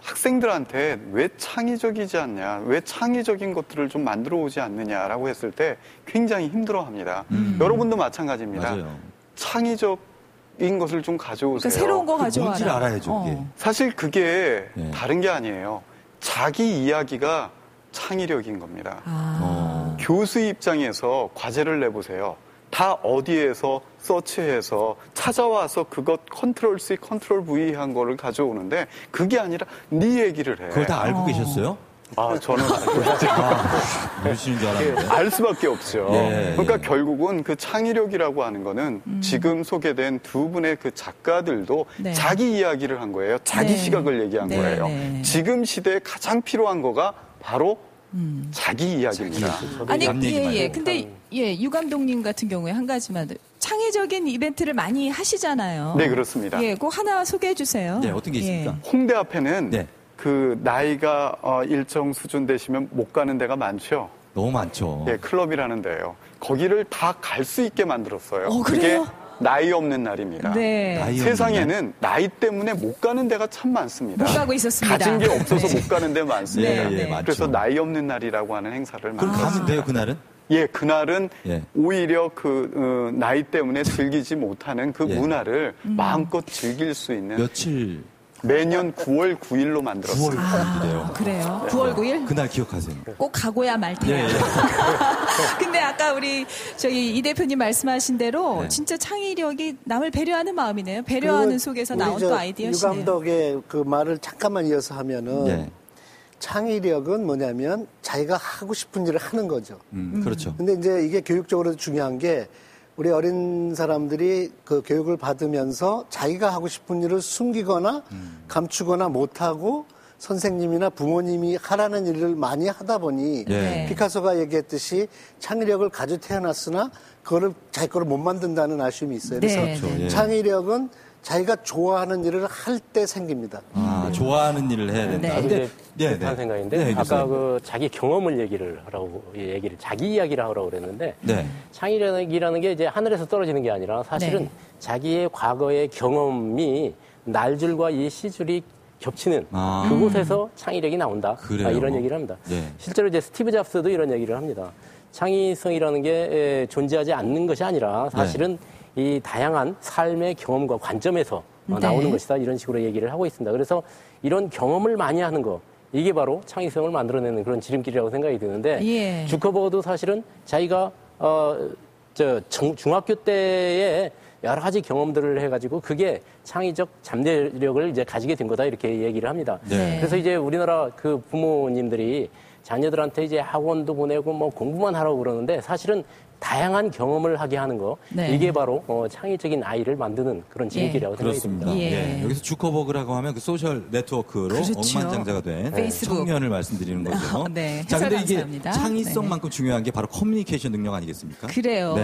학생들한테 왜 창의적이지 않냐, 왜 창의적인 것들을 좀 만들어 오지 않느냐라고 했을 때 굉장히 힘들어합니다. 여러분도 마찬가지입니다. 맞아요. 창의적인 것을 좀 가져오세요. 그러니까 새로운 거 가져와라. 뭔지를 알아야죠. 그게. 사실 그게 다른 게 아니에요. 자기 이야기가 창의력인 겁니다. 교수 입장에서 과제를 내보세요. 다 어디에서 서치해서 찾아와서 그것 컨트롤 C, 컨트롤 V 한 거를 가져오는데 그게 아니라 네 얘기를 해. 그걸 다 알고 계셨어요? 저는 알고 있죠. 모르시는 줄 알았는데. 알 수밖에 없죠. 그러니까 결국은 그 창의력이라고 하는 거는 지금 소개된 두 분의 그 작가들도 자기 이야기를 한 거예요. 자기 시각을 얘기한 거예요. 지금 시대에 가장 필요한 거가 바로 자기 이야기입니다. 아니, 근데 유 감독님 같은 경우에 한 가지만 창의적인 이벤트를 많이 하시잖아요. 네, 그렇습니다. 꼭 하나 소개해 주세요. 어떤 게 있습니까? 홍대 앞에는 그 나이가 일정 수준 되시면 못 가는 데가 많죠. 너무 많죠. 클럽이라는 데예요. 거기를 다 갈 수 있게 만들었어요. 그래요? 그게 나이 없는 날입니다. 세상에는 나이 때문에 못 가는 데가 참 많습니다. 못 가고 있었습니다. 가진 게 없어서 못 가는 데 많습니다. 그래서 나이 없는 날이라고 하는 행사를 만들었습니다. 그럼 가면 돼요, 그날은? 그날은 오히려 그 나이 때문에 즐기지 못하는 그 문화를 마음껏 즐길 수 있는 며칠? 매년 9월 9일로 만들었습니다. 9월 9일이에요. 그래요? 9월 9일? 그날 기억하세요. 꼭 가고야 말 테야. 근데 아까 우리 이 대표님 말씀하신 대로 진짜 창의력이 남을 배려하는 마음이네요. 배려하는 속에서 나온 또 아이디어시네요. 유 감독의 그 말을 잠깐만 이어서 하면은 창의력은 뭐냐면 자기가 하고 싶은 일을 하는 거죠. 그렇죠. 근데 이제 이게 교육적으로 중요한 게 우리 어린 사람들이 그 교육을 받으면서 자기가 하고 싶은 일을 숨기거나 감추거나 못하고 선생님이나 부모님이 하라는 일을 많이 하다 보니 피카소가 얘기했듯이 창의력을 가지고 태어났으나 그거를 자기 거를 못 만든다는 아쉬움이 있어요. 그래서 창의력은 자기가 좋아하는 일을 할 때 생깁니다. 좋아하는 일을 해야 된다. 네. 비슷한 생각인데 아까 그 자기 경험을 자기 이야기를 하라고 그랬는데 창의력이라는 게 이제 하늘에서 떨어지는 게 아니라 사실은 자기의 과거의 경험이 날줄과 이 시줄이 겹치는 그곳에서 창의력이 나온다. 이런 얘기를 합니다. 실제로 이제 스티브 잡스도 이런 얘기를 합니다. 창의성이라는 게 존재하지 않는 것이 아니라 사실은 이 다양한 삶의 경험과 관점에서 나오는 것이다. 이런 식으로 얘기를 하고 있습니다. 그래서 이런 경험을 많이 하는 거 이게 바로 창의성을 만들어내는 그런 지름길이라고 생각이 드는데 주커버그도 사실은 자기가 중학교 때에 여러 가지 경험들을 해가지고 그게 창의적 잠재력을 이제 가지게 된 거다 이렇게 얘기를 합니다. 그래서 이제 우리나라 그 부모님들이 자녀들한테 이제 학원도 보내고 뭐 공부만 하라고 그러는데 사실은 다양한 경험을 하게 하는 거 이게 바로 창의적인 아이를 만드는 그런 지름길이라고 생각이 듭니다. 여기서 주커버그라고 하면 그 소셜 네트워크로 억만장자가 된 페이스북. 청년을 말씀드리는 거죠. 자, 근데 이게 감사합니다. 창의성만큼 중요한 게 바로 커뮤니케이션 능력 아니겠습니까? 그래요.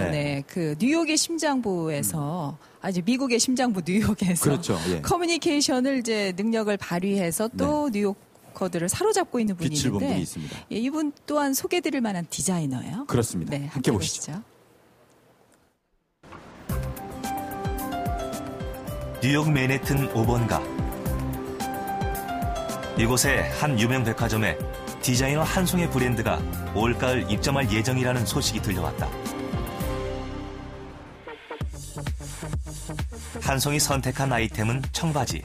그 뉴욕의 심장부에서 이제 미국의 심장부 뉴욕에서 커뮤니케이션을 이제 능력을 발휘해서 또 뉴욕 커들을 사로잡고 있는 분이 빛을 본 있는데 분이 있습니다. 이분 또한 소개드릴 만한 디자이너예요. 그렇습니다. 함께 보시죠. 뉴욕 맨해튼 5번가. 이곳의 한 유명 백화점에 디자이너 한송의 브랜드가 올가을 입점할 예정이라는 소식이 들려왔다. 한송이 선택한 아이템은 청바지.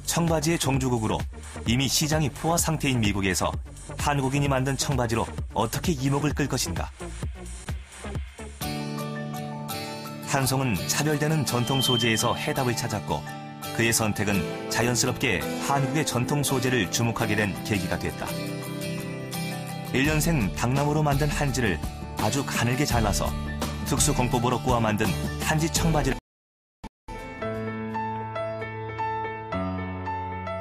청바지의 종주국으로 이미 시장이 포화 상태인 미국에서 한국인이 만든 청바지로 어떻게 이목을 끌 것인가. 한송은 차별되는 전통 소재에서 해답을 찾았고 그의 선택은 자연스럽게 한국의 전통 소재를 주목하게 된 계기가 됐다. 1년생 당나무로 만든 한지를 아주 가늘게 잘라서 특수 공법으로 꼬아 만든 한지 청바지를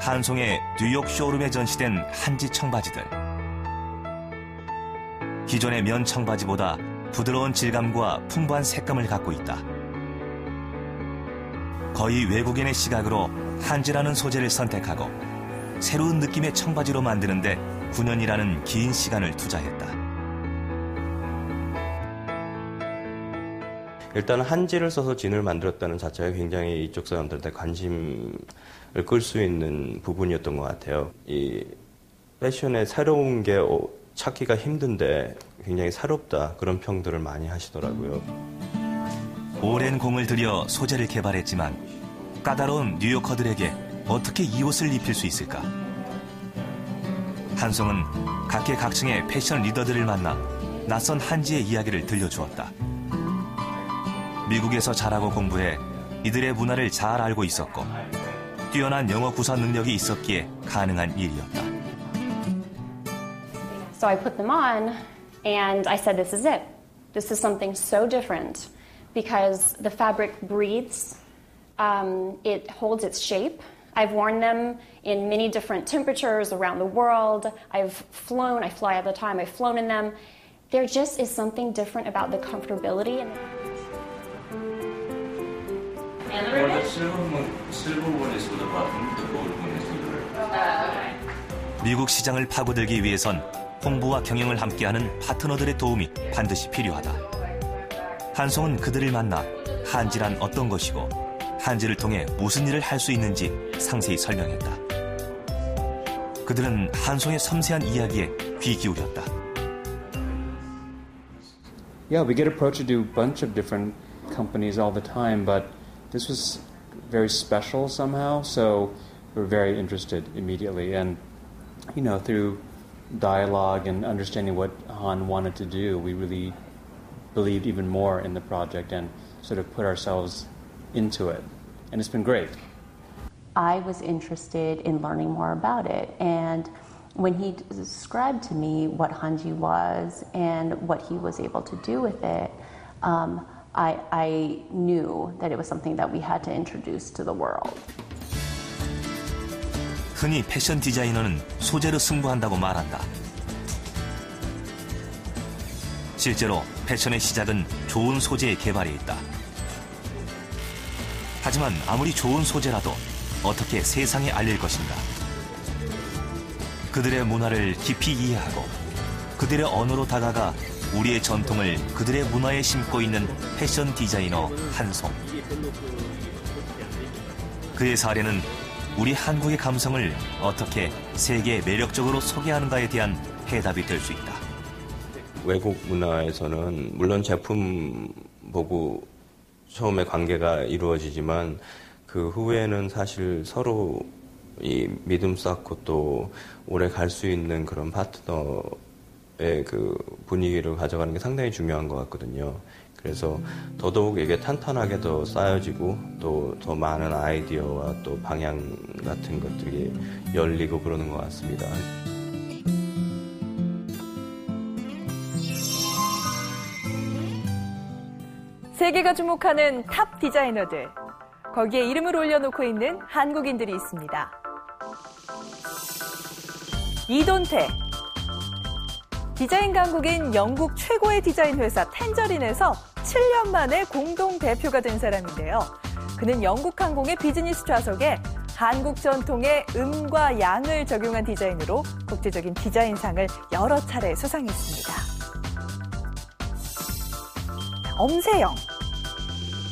한송의 뉴욕 쇼룸에 전시된 한지 청바지들. 기존의 면 청바지보다 부드러운 질감과 풍부한 색감을 갖고 있다. 거의 외국인의 시각으로 한지라는 소재를 선택하고 새로운 느낌의 청바지로 만드는데 9년이라는 긴 시간을 투자했다. 일단 한지를 써서 진을 만들었다는 자체가 굉장히 이쪽 사람들한테 관심을 끌 수 있는 부분이었던 것 같아요. 이 패션의 새로운 게 찾기가 힘든데 굉장히 새롭다 그런 평들을 많이 하시더라고요. 오랜 공을 들여 소재를 개발했지만 까다로운 뉴요커들에게 어떻게 이 옷을 입힐 수 있을까? 한송은 각계각층의 패션 리더들을 만나 낯선 한지의 이야기를 들려주었다. 미국에서 자라고 공부해 이들의 문화를 잘 알고 있었고 뛰어난 영어 구사 능력이 있었기에 가능한 일이었다. So I put them on and I said, this is it. This is something so different because the fabric breathes, it holds its shape. I've worn them in many different temperatures around the world. I fly all the time, I've flown in them. There just is something different about the comfortability. 미국 시장을 파고들기 위해선 홍보와 경영을 함께하는 파트너들의 도움이 반드시 필요하다. 한송은 그들을 만나 한지란 어떤 것이고 한지를 통해 무슨 일을 할 수 있는지 상세히 설명했다. 그들은 한송의 섬세한 이야기에 귀 기울였다. Yeah, we get approached to do a bunch of different companies all the time, but this was very special somehow, so we're very interested immediately. And, you know, through dialogue and understanding what Han wanted to do, we really believed even more in the project and sort of put ourselves into it. And it's been great. I was interested in learning more about it. And when he described to me what Hanji was and what he was able to do with it, I knew that it was something that we had to introduce to the world. 흔히 패션 디자이너는 소재로 승부한다고 말한다. 실제로 패션의 시작은 좋은 소재의 개발에 있다. 하지만 아무리 좋은 소재라도 어떻게 세상에 알릴 것인가? 그들의 문화를 깊이 이해하고 그들의 언어로 다가가 우리의 전통을 그들의 문화에 심고 있는 패션 디자이너 한송. 그의 사례는 우리 한국의 감성을 어떻게 세계에 매력적으로 소개하는가에 대한 해답이 될 수 있다. 외국 문화에서는 물론 제품 보고 처음에 관계가 이루어지지만 그 후에는 사실 서로 이 믿음 쌓고 또 오래 갈 수 있는 그런 파트너의 그 분위기를 가져가는 게 상당히 중요한 것 같거든요. 그래서 더더욱 이게 탄탄하게 더 쌓여지고 또 더 많은 아이디어와 또 방향 같은 것들이 열리고 그러는 것 같습니다. 세계가 주목하는 탑 디자이너들. 거기에 이름을 올려놓고 있는 한국인들이 있습니다. 이돈태. 디자인 강국인 영국 최고의 디자인 회사 텐저린에서 7년 만에 공동 대표가 된 사람인데요. 그는 영국 항공의 비즈니스 좌석에 한국 전통의 음과 양을 적용한 디자인으로 국제적인 디자인상을 여러 차례 수상했습니다. 엄세영.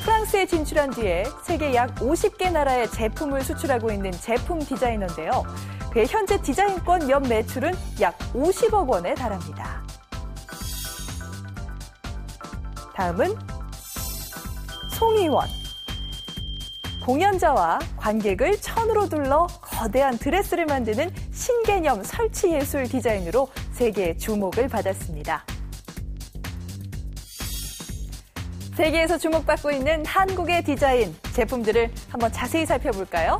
프랑스에 진출한 뒤에 세계 약 50개 나라의 제품을 수출하고 있는 제품 디자이너인데요. 그의 현재 디자인권 연 매출은 약 50억 원에 달합니다. 다음은 송희원. 공연자와 관객을 천으로 둘러 거대한 드레스를 만드는 신개념 설치예술 디자인으로 세계의 주목을 받았습니다. 세계에서 주목받고 있는 한국의 디자인 제품들을 한번 자세히 살펴볼까요?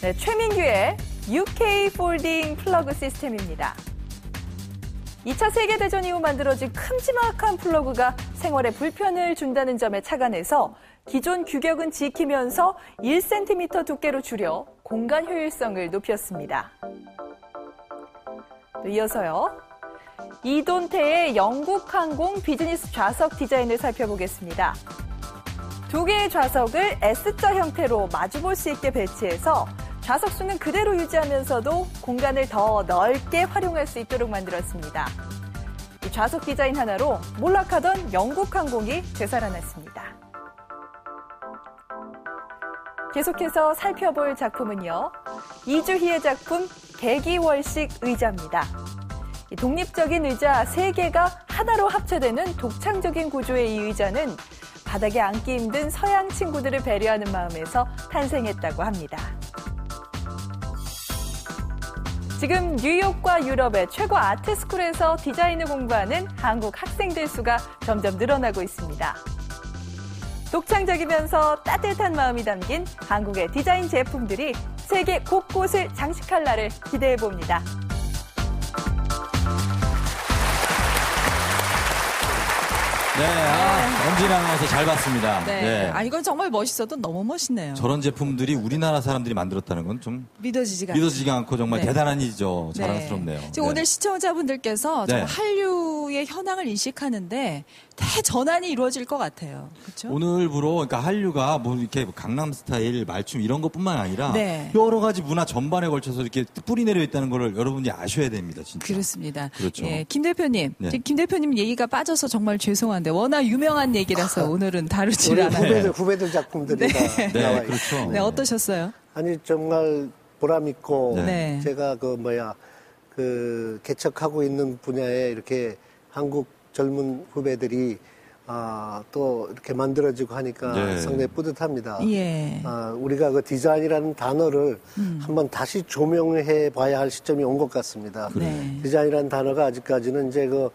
네, 최민규의 UK 폴딩 플러그 시스템입니다. 2차 세계대전 이후 만들어진 큼지막한 플러그가 생활에 불편을 준다는 점에 착안해서 기존 규격은 지키면서 1cm 두께로 줄여 공간 효율성을 높였습니다. 또 이어서요. 이돈태의 영국 항공 비즈니스 좌석 디자인을 살펴보겠습니다. 두 개의 좌석을 S자 형태로 마주볼 수 있게 배치해서 좌석 수는 그대로 유지하면서도 공간을 더 넓게 활용할 수 있도록 만들었습니다. 이 좌석 디자인 하나로 몰락하던 영국 항공이 되살아났습니다. 계속해서 살펴볼 작품은요. 이주희의 작품 개기월식 의자입니다. 독립적인 의자 3개가 하나로 합체되는 독창적인 구조의 이 의자는 바닥에 앉기 힘든 서양 친구들을 배려하는 마음에서 탄생했다고 합니다. 지금 뉴욕과 유럽의 최고 아트스쿨에서 디자인을 공부하는 한국 학생들 수가 점점 늘어나고 있습니다. 독창적이면서 따뜻한 마음이 담긴 한국의 디자인 제품들이 세계 곳곳을 장식할 날을 기대해봅니다. 네, 엄진아 아나운서 잘 봤습니다. 네. 이건 정말 멋있어도 너무 멋있네요. 저런 제품들이 우리나라 사람들이 만들었다는 건 좀 믿어지지가 않고 정말 대단한 일이죠. 자랑스럽네요. 지금 오늘 시청자분들께서 정말 한류의 현황을 인식하는데 대전환이 이루어질 것 같아요. 그렇죠? 오늘부로 그러니까 한류가 뭐 이렇게 강남 스타일, 말춤 이런 것뿐만 아니라 여러 가지 문화 전반에 걸쳐서 이렇게 뿌리 내려 있다는 걸 여러분이 아셔야 됩니다. 진짜. 그렇습니다. 그렇죠. 예, 김 대표님, 김 대표님 얘기가 빠져서 정말 죄송한데 워낙 유명한 얘기라서 오늘은 다루지 않아요. 후배들 작품들이 다 나와요. 그렇죠. 네, 어떠셨어요? 아니 정말 보람 있고 제가 개척하고 있는 분야에 이렇게 한국 젊은 후배들이 또 이렇게 만들어지고 하니까 상당히 뿌듯합니다. 우리가 그 디자인이라는 단어를 한번 다시 조명해 봐야 할 시점이 온 것 같습니다. 디자인이라는 단어가 아직까지는 이제 그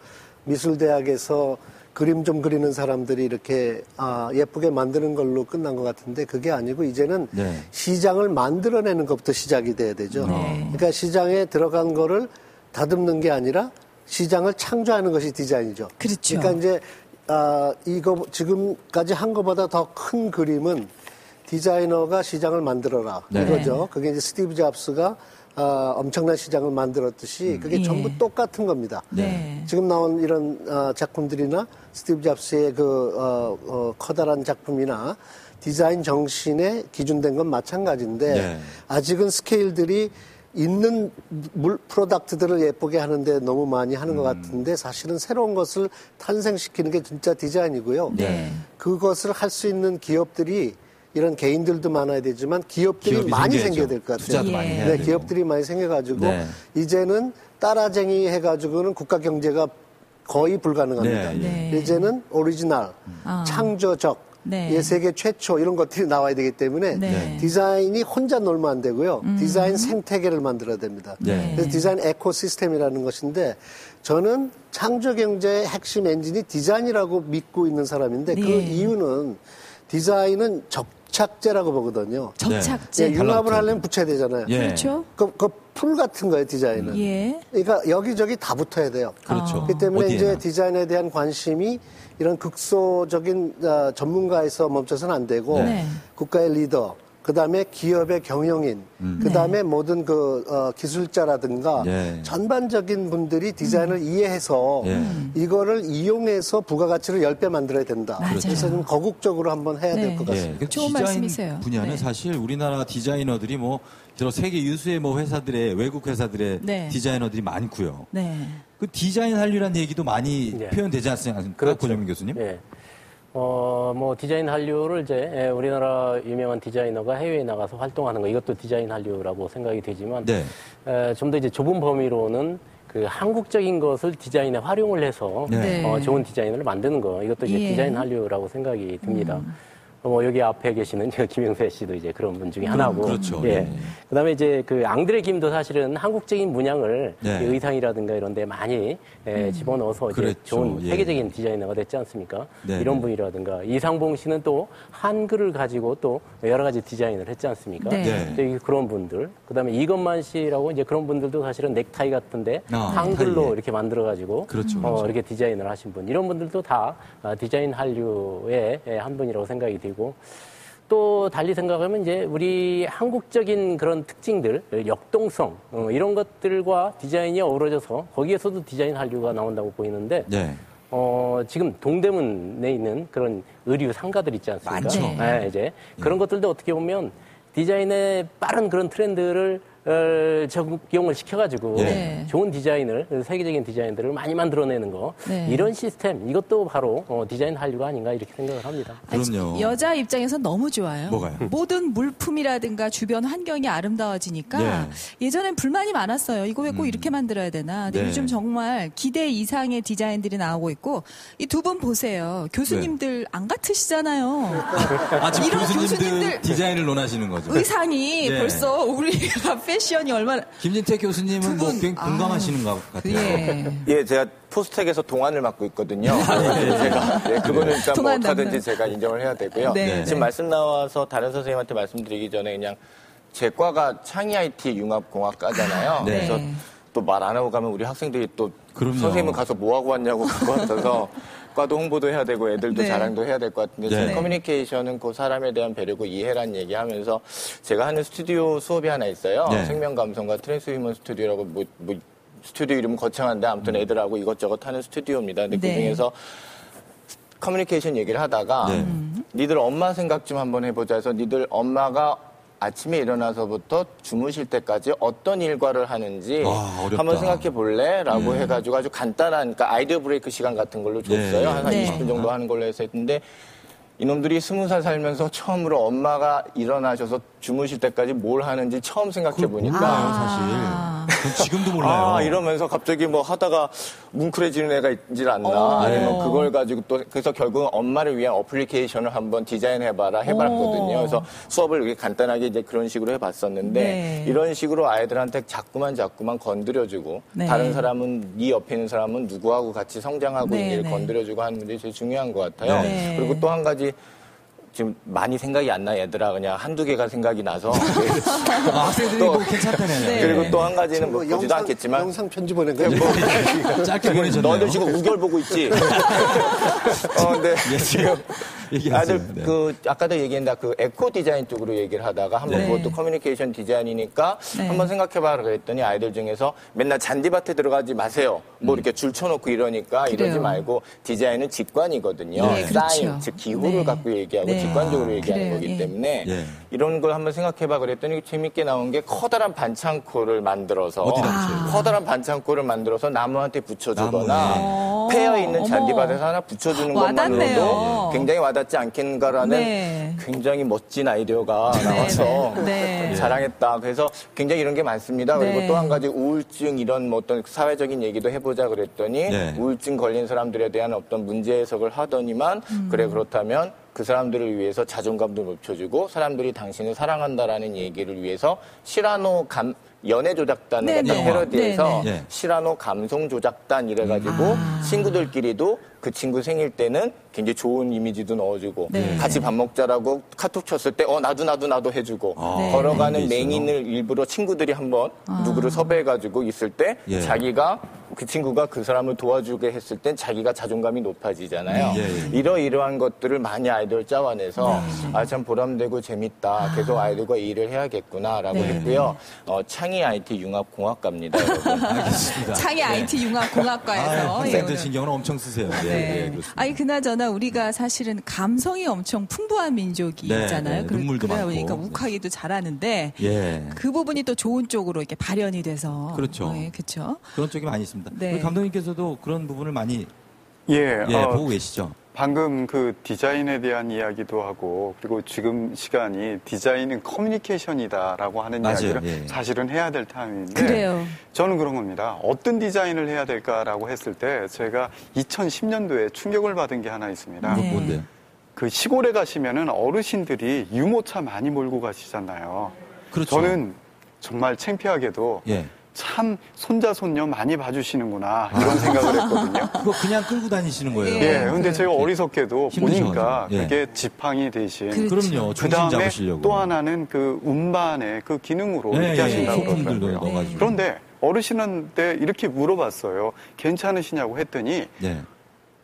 미술대학에서 그림 좀 그리는 사람들이 이렇게 예쁘게 만드는 걸로 끝난 것 같은데 그게 아니고 이제는 시장을 만들어내는 것부터 시작이 돼야 되죠. 그러니까 시장에 들어간 거를 다듬는 게 아니라 시장을 창조하는 것이 디자인이죠. 그렇죠. 그러니까 이제 이거 지금까지 한 것보다 더 큰 그림은 디자이너가 시장을 만들어라 이거죠. 그게 이제 스티브 잡스가 엄청난 시장을 만들었듯이 그게 전부 똑같은 겁니다. 지금 나온 이런 작품들이나 스티브 잡스의 커다란 작품이나 디자인 정신에 기준된 건 마찬가지인데 네. 아직은 스케일들이 있는 프로덕트들을 예쁘게 하는데 너무 많이 하는 것 같은데 사실은 새로운 것을 탄생시키는 게 진짜 디자인이고요. 네. 그것을 할 수 있는 기업들이 이런 개인들도 많아야 되지만 기업들이 많이 생겨야 될 것 같아요. 투자도 많이 해야 되고. 기업들이 많이 생겨가지고 네. 이제는 따라쟁이 해가지고는 국가 경제가 거의 불가능합니다. 네. 이제는 오리지널, 창조적, 네. 세계 최초 이런 것들이 나와야 되기 때문에 네. 디자인이 혼자 놀면 안 되고요. 디자인 생태계를 만들어야 됩니다. 네. 그래서 디자인 에코시스템이라는 것인데 저는 창조경제의 핵심 엔진이 디자인이라고 믿고 있는 사람인데 네. 그 이유는 디자인은 접착제라고 보거든요. 접착제. 네, 융합을 하려면 붙여야 되잖아요. 예. 그렇죠. 풀 같은 거예요, 디자인은. 예. 그러니까 여기저기 다 붙어야 돼요. 그렇죠. 그렇기 때문에 어디에나. 이제 디자인에 대한 관심이 이런 극소적인 전문가에서 멈춰서는 안 되고 네. 국가의 리더, 그다음에 기업의 경영인, 그다음에 모든 기술자라든가 전반적인 분들이 디자인을 이해해서 이거를 이용해서 부가가치를 10배 만들어야 된다. 맞아요. 그래서 좀 거국적으로 한번 해야 될 것 같습니다. 좋은 디자인 말씀이세요. 분야는 사실 우리나라 디자이너들이 세계 유수의 회사들의 외국 회사들의 디자이너들이 많고요. 그 디자인 한류라는 얘기도 많이 표현되지 않습니까? 그렇죠. 고정민 교수님? 네. 디자인 한류를 이제 우리나라 유명한 디자이너가 해외에 나가서 활동하는 거 이것도 디자인 한류라고 생각이 되지만 좀 더 이제 좁은 범위로는 그 한국적인 것을 디자인에 활용을 해서 좋은 디자인을 만드는 거 이것도 이제 디자인 한류라고 생각이 듭니다. 여기 앞에 계시는 김영세 씨도 이제 그런 분 중에 하나고. 그렇죠. 예. 그다음에 이제 그 앙드레 김도 사실은 한국적인 문양을 의상이라든가 이런 데 많이 집어넣어서 이제 좋은 세계적인 디자이너가 됐지 않습니까? 이런 분이라든가 이상봉 씨는 또 한글을 가지고 또 여러 가지 디자인을 했지 않습니까? 그런 분들. 그다음에 이건만 씨라고 이제 그런 분들도 사실은 넥타이 같은데 한글로 이렇게 만들어 가지고 이렇게 디자인을 하신 분. 이런 분들도 다 디자인 한류의 한 분이라고 생각이 되고 또 달리 생각하면 이제 우리 한국적인 그런 특징들, 역동성 이런 것들과 디자인이 어우러져서 거기에서도 디자인 한류가 나온다고 보이는데 지금 동대문에 있는 그런 의류 상가들 있지 않습니까? 많죠. 이제 그런 것들도 어떻게 보면 디자인의 빠른 그런 트렌드를 적용을 시켜가지고 좋은 디자인을 세계적인 디자인들을 많이 만들어내는 거 이런 시스템 이것도 바로 디자인 한류가 아닌가 이렇게 생각을 합니다. 그럼요. 여자 입장에서 너무 좋아요. 뭐가요? 모든 물품이라든가 주변 환경이 아름다워지니까 예전엔 불만이 많았어요. 이거 왜 꼭 이렇게 만들어야 되나. 근데 요즘 정말 기대 이상의 디자인들이 나오고 있고 이 두 분 보세요. 교수님들 안 같으시잖아요. 지금 교수님들 디자인을 논하시는 거죠. 의상이 벌써 우리가 패션이 얼마나. 김진태 교수님은 굉장히 공감하시는 것 같아요. 제가 포스텍에서 동안을 맡고 있거든요. 그거는 일단 어떻게든지 제가 인정을 해야 되고요. 지금 말씀 나와서 다른 선생님한테 말씀드리기 전에 그냥 제 과가 창의 IT 융합공학과잖아요. 그래서 또 말 안 하고 가면 우리 학생들이 또 선생님은 가서 뭐 하고 왔냐고 그거 같아서 과도 홍보도 해야 되고 애들도 자랑도 해야 될 것 같은데 제 커뮤니케이션은 그 사람에 대한 배려고 이해란 얘기하면서 제가 하는 스튜디오 수업이 하나 있어요. 생명감성과 트랜스휴먼 스튜디오라고 뭐 스튜디오 이름은 거창한데 아무튼 애들하고 이것저것 하는 스튜디오입니다. 근데 그중에서 커뮤니케이션 얘기를 하다가 니들 엄마 생각 좀 한번 해보자 해서 니들 엄마가 아침에 일어나서부터 주무실 때까지 어떤 일과를 하는지 한번 생각해 볼래? 라고 해가지고 아주 간단한 그러니까 아이디어 브레이크 시간 같은 걸로 줬어요. 한 20분 정도 하는 걸로 해서 했는데 이놈들이 20살 살면서 처음으로 엄마가 일어나셔서 주무실 때까지 뭘 하는지 처음 생각해 보니까 사실 지금도 몰라요. 이러면서 갑자기 뭐 하다가 뭉클해지는 애가 있질 않나. 아니면 그걸 가지고 또 그래서 결국은 엄마를 위한 어플리케이션을 한번 디자인해봐라 해봤거든요. 그래서 수업을 이렇게 간단하게 이제 그런 식으로 해봤었는데 이런 식으로 아이들한테 자꾸만 건드려주고 다른 사람은 네 옆에 있는 사람은 누구하고 같이 성장하고 있는지를 건드려주고 하는 문제 제일 중요한 것 같아요. 그리고 또 한 가지 지금 많이 생각이 안 나, 얘들아. 그냥 한두 개가 생각이 나서. 학생들이 또 괜찮다네. 네. 그리고 또 한 가지는 뭐 보지도 않겠지만. 영상 편지 보낸 거예요. 짧게 보내줬네요. 너희들 지금 우결 보고 있지? 네. 지금. 아들, 아까도 얘기했는데 그 에코 디자인 쪽으로 얘기를 하다가 한번 그것도 커뮤니케이션 디자인이니까 한번 생각해봐라 그랬더니 아이들 중에서 맨날 잔디밭에 들어가지 마세요. 뭐 이렇게 줄 쳐놓고 이러니까 이러지 말고 디자인은 직관이거든요. 사인, 그렇죠. 즉 기호를 갖고 얘기하고 직관적으로 얘기하는 거기 때문에 이런 걸 한번 생각해봐 그랬더니 재밌게 나온 게 커다란 반창고를 만들어서 커다란 반창고를 만들어서 나무한테 붙여주거나 패여 있는 잔디밭에서 하나 붙여주는 것만으로도 굉장히 와닿지 않겠는가라는 굉장히 멋진 아이디어가 나와서 자랑했다. 그래서 굉장히 이런 게 많습니다. 그리고 또 한 가지 우울증 이런 뭐 어떤 사회적인 얘기도 해보자 그랬더니 우울증 걸린 사람들에 대한 어떤 문제 해석을 하더니만 그래 그렇다면 그 사람들을 위해서 자존감도 높여주고 사람들이 당신을 사랑한다라는 얘기를 위해서 시라노 연애 조작단 같은 패러디에서 시라노 감성 조작단 이래가지고 친구들끼리도 그 친구 생일 때는 굉장히 좋은 이미지도 넣어주고 같이 밥 먹자라고 카톡 쳤을 때 나도 해주고 걸어가는 맹인을 일부러 친구들이 한번 누구를 섭외해가지고 있을 때 자기가 그 친구가 그 사람을 도와주게 했을 땐 자기가 자존감이 높아지잖아요. 이러이러한 것들을 많이 아이들 짜와내서 참 보람되고 재밌다. 계속 아이들과 일을 해야겠구나라고 했고요. 창의 IT 융합공학과입니다. 여러분. 알겠습니다. 창의 IT 융합공학과에서 학생들 신경을 엄청 쓰세요. 아니 그나저나 우리가 사실은 감성이 엄청 풍부한 민족이 있잖아요. 눈물도 그러다 많고. 보니까 욱하기도 잘하는데 그 부분이 또 좋은 쪽으로 이렇게 발현이 돼서 그렇죠. 그렇죠. 그런 쪽이 많이 있습니다. 우리 감독님께서도 그런 부분을 많이 보고 계시죠. 방금 그 디자인에 대한 이야기도 하고 그리고 지금 시간이 디자인은 커뮤니케이션이다라고 하는 이야기를 사실은 해야 될 타임인데 저는 그런 겁니다. 어떤 디자인을 해야 될까라고 했을 때 제가 2010년도에 충격을 받은 게 하나 있습니다. 뭔데요? 그 시골에 가시면은 어르신들이 유모차 많이 몰고 가시잖아요. 그렇죠. 저는 정말 창피하게도 참 손자 손녀 많이 봐주시는구나 이런 생각을 했거든요. 그거 그냥 끌고 다니시는 거예요. 근데 제가 어리석게도 보니까 그게 지팡이 대신 그럼요. 그 다음에 또 하나는 그 운반의 그 기능으로 이렇게 하신다고 그러더라고요. 그런데 어르신한테 이렇게 물어봤어요. 괜찮으시냐고 했더니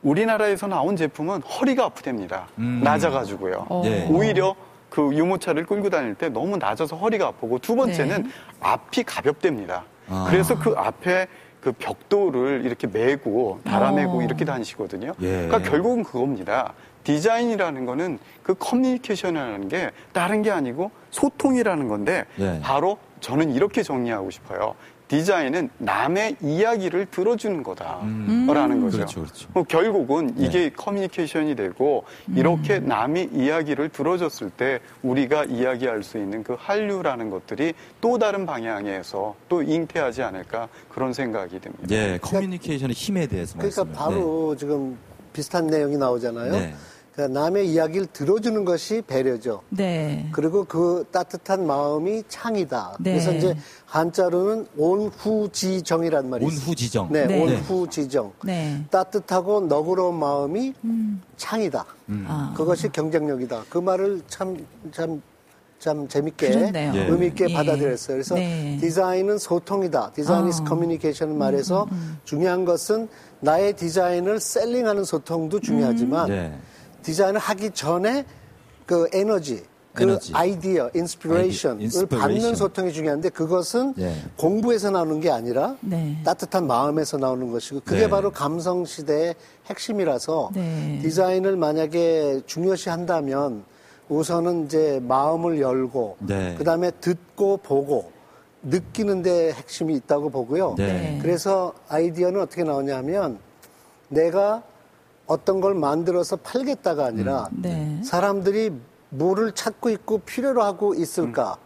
우리나라에서 나온 제품은 허리가 아프답니다. 낮아가지고요. 오히려 그 유모차를 끌고 다닐 때 너무 낮아서 허리가 아프고 두 번째는 앞이 가볍답니다. 그래서 그 앞에 그 벽돌을 이렇게 메고 달아메고 이렇게 다니시거든요. 그러니까 결국은 그겁니다. 디자인이라는 거는 그 커뮤니케이션이라는 게 다른 게 아니고 소통이라는 건데 바로 저는 이렇게 정리하고 싶어요. 디자인은 남의 이야기를 들어주는 거다라는 거죠. 그렇죠. 결국은 이게 커뮤니케이션이 되고 이렇게 남이 이야기를 들어줬을 때 우리가 이야기할 수 있는 그 한류라는 것들이 또 다른 방향에서 또 잉태하지 않을까 그런 생각이 듭니다. 커뮤니케이션의 힘에 대해서 그러니까 바로 지금 비슷한 내용이 나오잖아요. 그러니까 남의 이야기를 들어주는 것이 배려죠. 그리고 그 따뜻한 마음이 창이다. 그래서 이제 한자로는 온후지정이란 말이 있어요. 온후지정. 온후지정. 따뜻하고 너그러운 마음이 창이다. 그것이 경쟁력이다. 그 말을 참 재밌게 의미 있게 받아들였어요. 그래서 디자인은 소통이다. 디자인 is communication 말해서 중요한 것은 나의 디자인을 셀링하는 소통도 중요하지만 디자인을 하기 전에 그 에너지, 아이디어, 인스피레이션을 받는 소통이 중요한데 그것은 공부에서 나오는 게 아니라 따뜻한 마음에서 나오는 것이고 그게 바로 감성 시대의 핵심이라서 디자인을 만약에 중요시 한다면 우선은 이제 마음을 열고 그다음에 듣고 보고 느끼는 데 핵심이 있다고 보고요. 그래서 아이디어는 어떻게 나오냐면 내가 어떤 걸 만들어서 팔겠다가 아니라 사람들이 뭐를 찾고 있고 필요로 하고 있을까?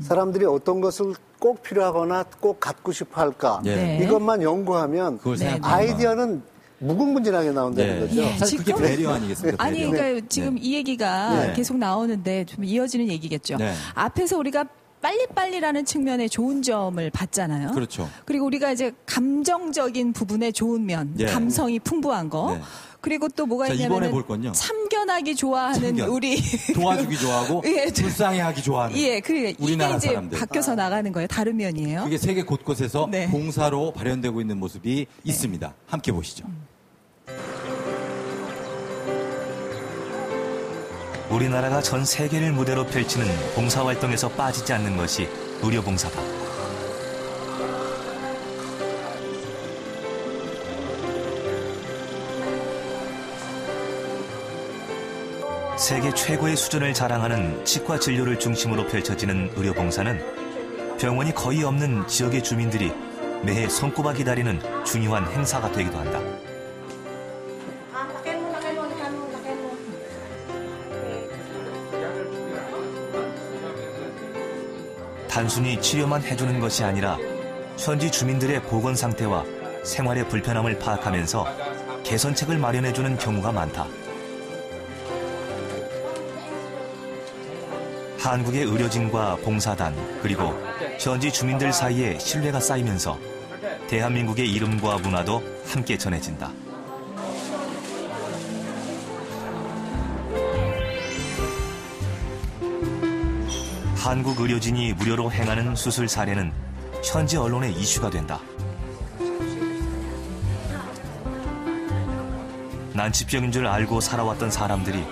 사람들이 어떤 것을 꼭 필요하거나 꼭 갖고 싶어 할까? 이것만 연구하면 아이디어는 무궁무진하게 나온다는 거죠. 사실 그게 배려 아니겠습니까? 아니, 그러니까 지금 이 얘기가 계속 나오는데 좀 이어지는 얘기겠죠. 앞에서 우리가 빨리빨리라는 측면에 좋은 점을 봤잖아요. 그렇죠. 그리고 우리가 이제 감정적인 부분에 좋은 면, 예. 감성이 풍부한 거. 네. 그리고 또 뭐가 있냐면 참견하기 좋아하는 우리 도와주기 좋아하고 예, 불쌍해하기 좋아하는 예, 우리나라 이게 이제 사람들. 바뀌어서 나가는 거예요. 다른 면이에요. 그게 세계 곳곳에서 네. 봉사로 발현되고 있는 모습이 네. 있습니다. 함께 보시죠. 우리나라가 전 세계를 무대로 펼치는 봉사활동에서 빠지지 않는 것이 의료봉사다. 세계 최고의 수준을 자랑하는 치과 진료를 중심으로 펼쳐지는 의료봉사는 병원이 거의 없는 지역의 주민들이 매해 손꼽아 기다리는 중요한 행사가 되기도 한다. 단순히 치료만 해주는 것이 아니라 현지 주민들의 보건 상태와 생활의 불편함을 파악하면서 개선책을 마련해주는 경우가 많다. 한국의 의료진과 봉사단 그리고 현지 주민들 사이에 신뢰가 쌓이면서 대한민국의 이름과 문화도 함께 전해진다. 한국 의료진이 무료로 행하는 수술 사례는 현지 언론의 이슈가 된다. 난치병인 줄 알고 살아왔던 사람들이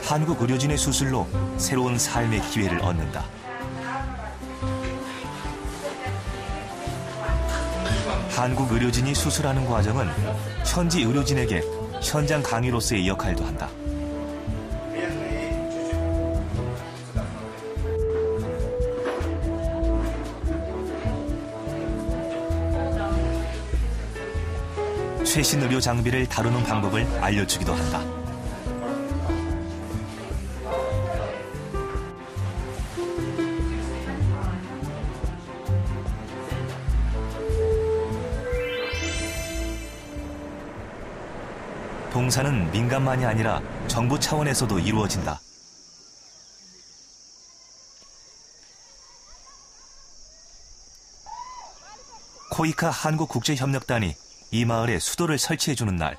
한국 의료진의 수술로 새로운 삶의 기회를 얻는다. 한국 의료진이 수술하는 과정은 현지 의료진에게 현장 강의로서의 역할도 한다. 최신 의료 장비를 다루는 방법을 알려주기도 한다. 봉사는 민간만이 아니라 정부 차원에서도 이루어진다. 코이카 한국국제협력단이 이 마을에 수도를 설치해주는 날.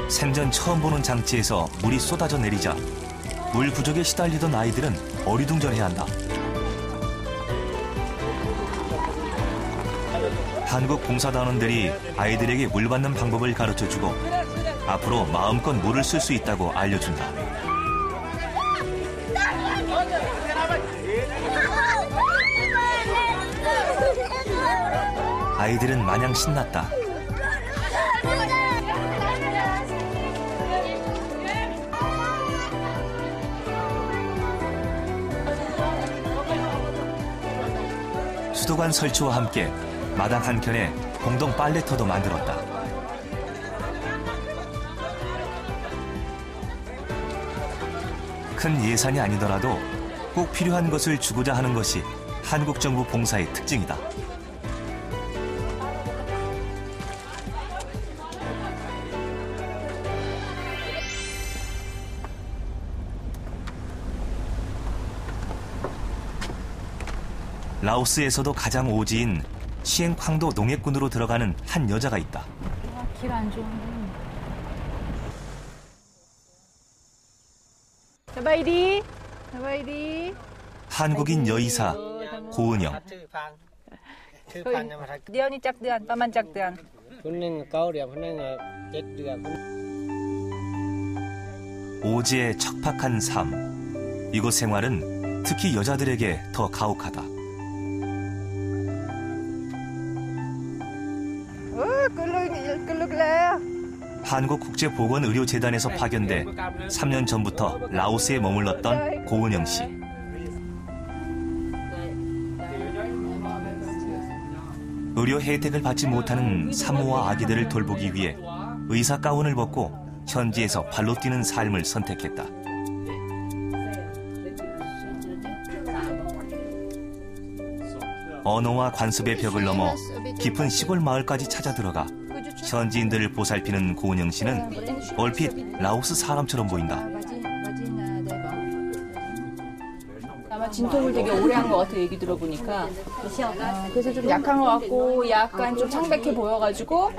생전 처음 보는 장치에서 물이 쏟아져 내리자 물 부족에 시달리던 아이들은 어리둥절해야 한다. 한국 봉사단원들이 아이들에게 물 받는 방법을 가르쳐주고 앞으로 마음껏 물을 쓸 수 있다고 알려준다. 아이들은 마냥 신났다. 수도관 설치와 함께 마당 한켠에 공동 빨래터도 만들었다. 큰 예산이 아니더라도 꼭 필요한 것을 주고자 하는 것이 한국 정부 봉사의 특징이다. 라오스에서도 가장 오지인 시엔쾅도 농해군으로 들어가는 한 여자가 있다. 길 안 좋은데. 자바이디. 자바이디. 한국인 여의사 고은영. 디언이 짝디안, 빠만 짝디안. 오지의 척박한 삶. 이곳 생활은 특히 여자들에게 더 가혹하다. 한국국제보건의료재단에서 파견돼 3년 전부터 라오스에 머물렀던 고은영 씨. 의료 혜택을 받지 못하는 산모와 아기들을 돌보기 위해 의사 가운을 벗고 현지에서 발로 뛰는 삶을 선택했다. 언어와 관습의 벽을 넘어 깊은 시골 마을까지 찾아 들어가 현지인들을 보살피는 고은영 씨는 얼핏 라오스 사람처럼 보인다. 아마 진통을 되게 오래 한 것 같아, 얘기 들어보니까. 그래서 좀 약한 것 같고 약간 좀 창백해 보여가지고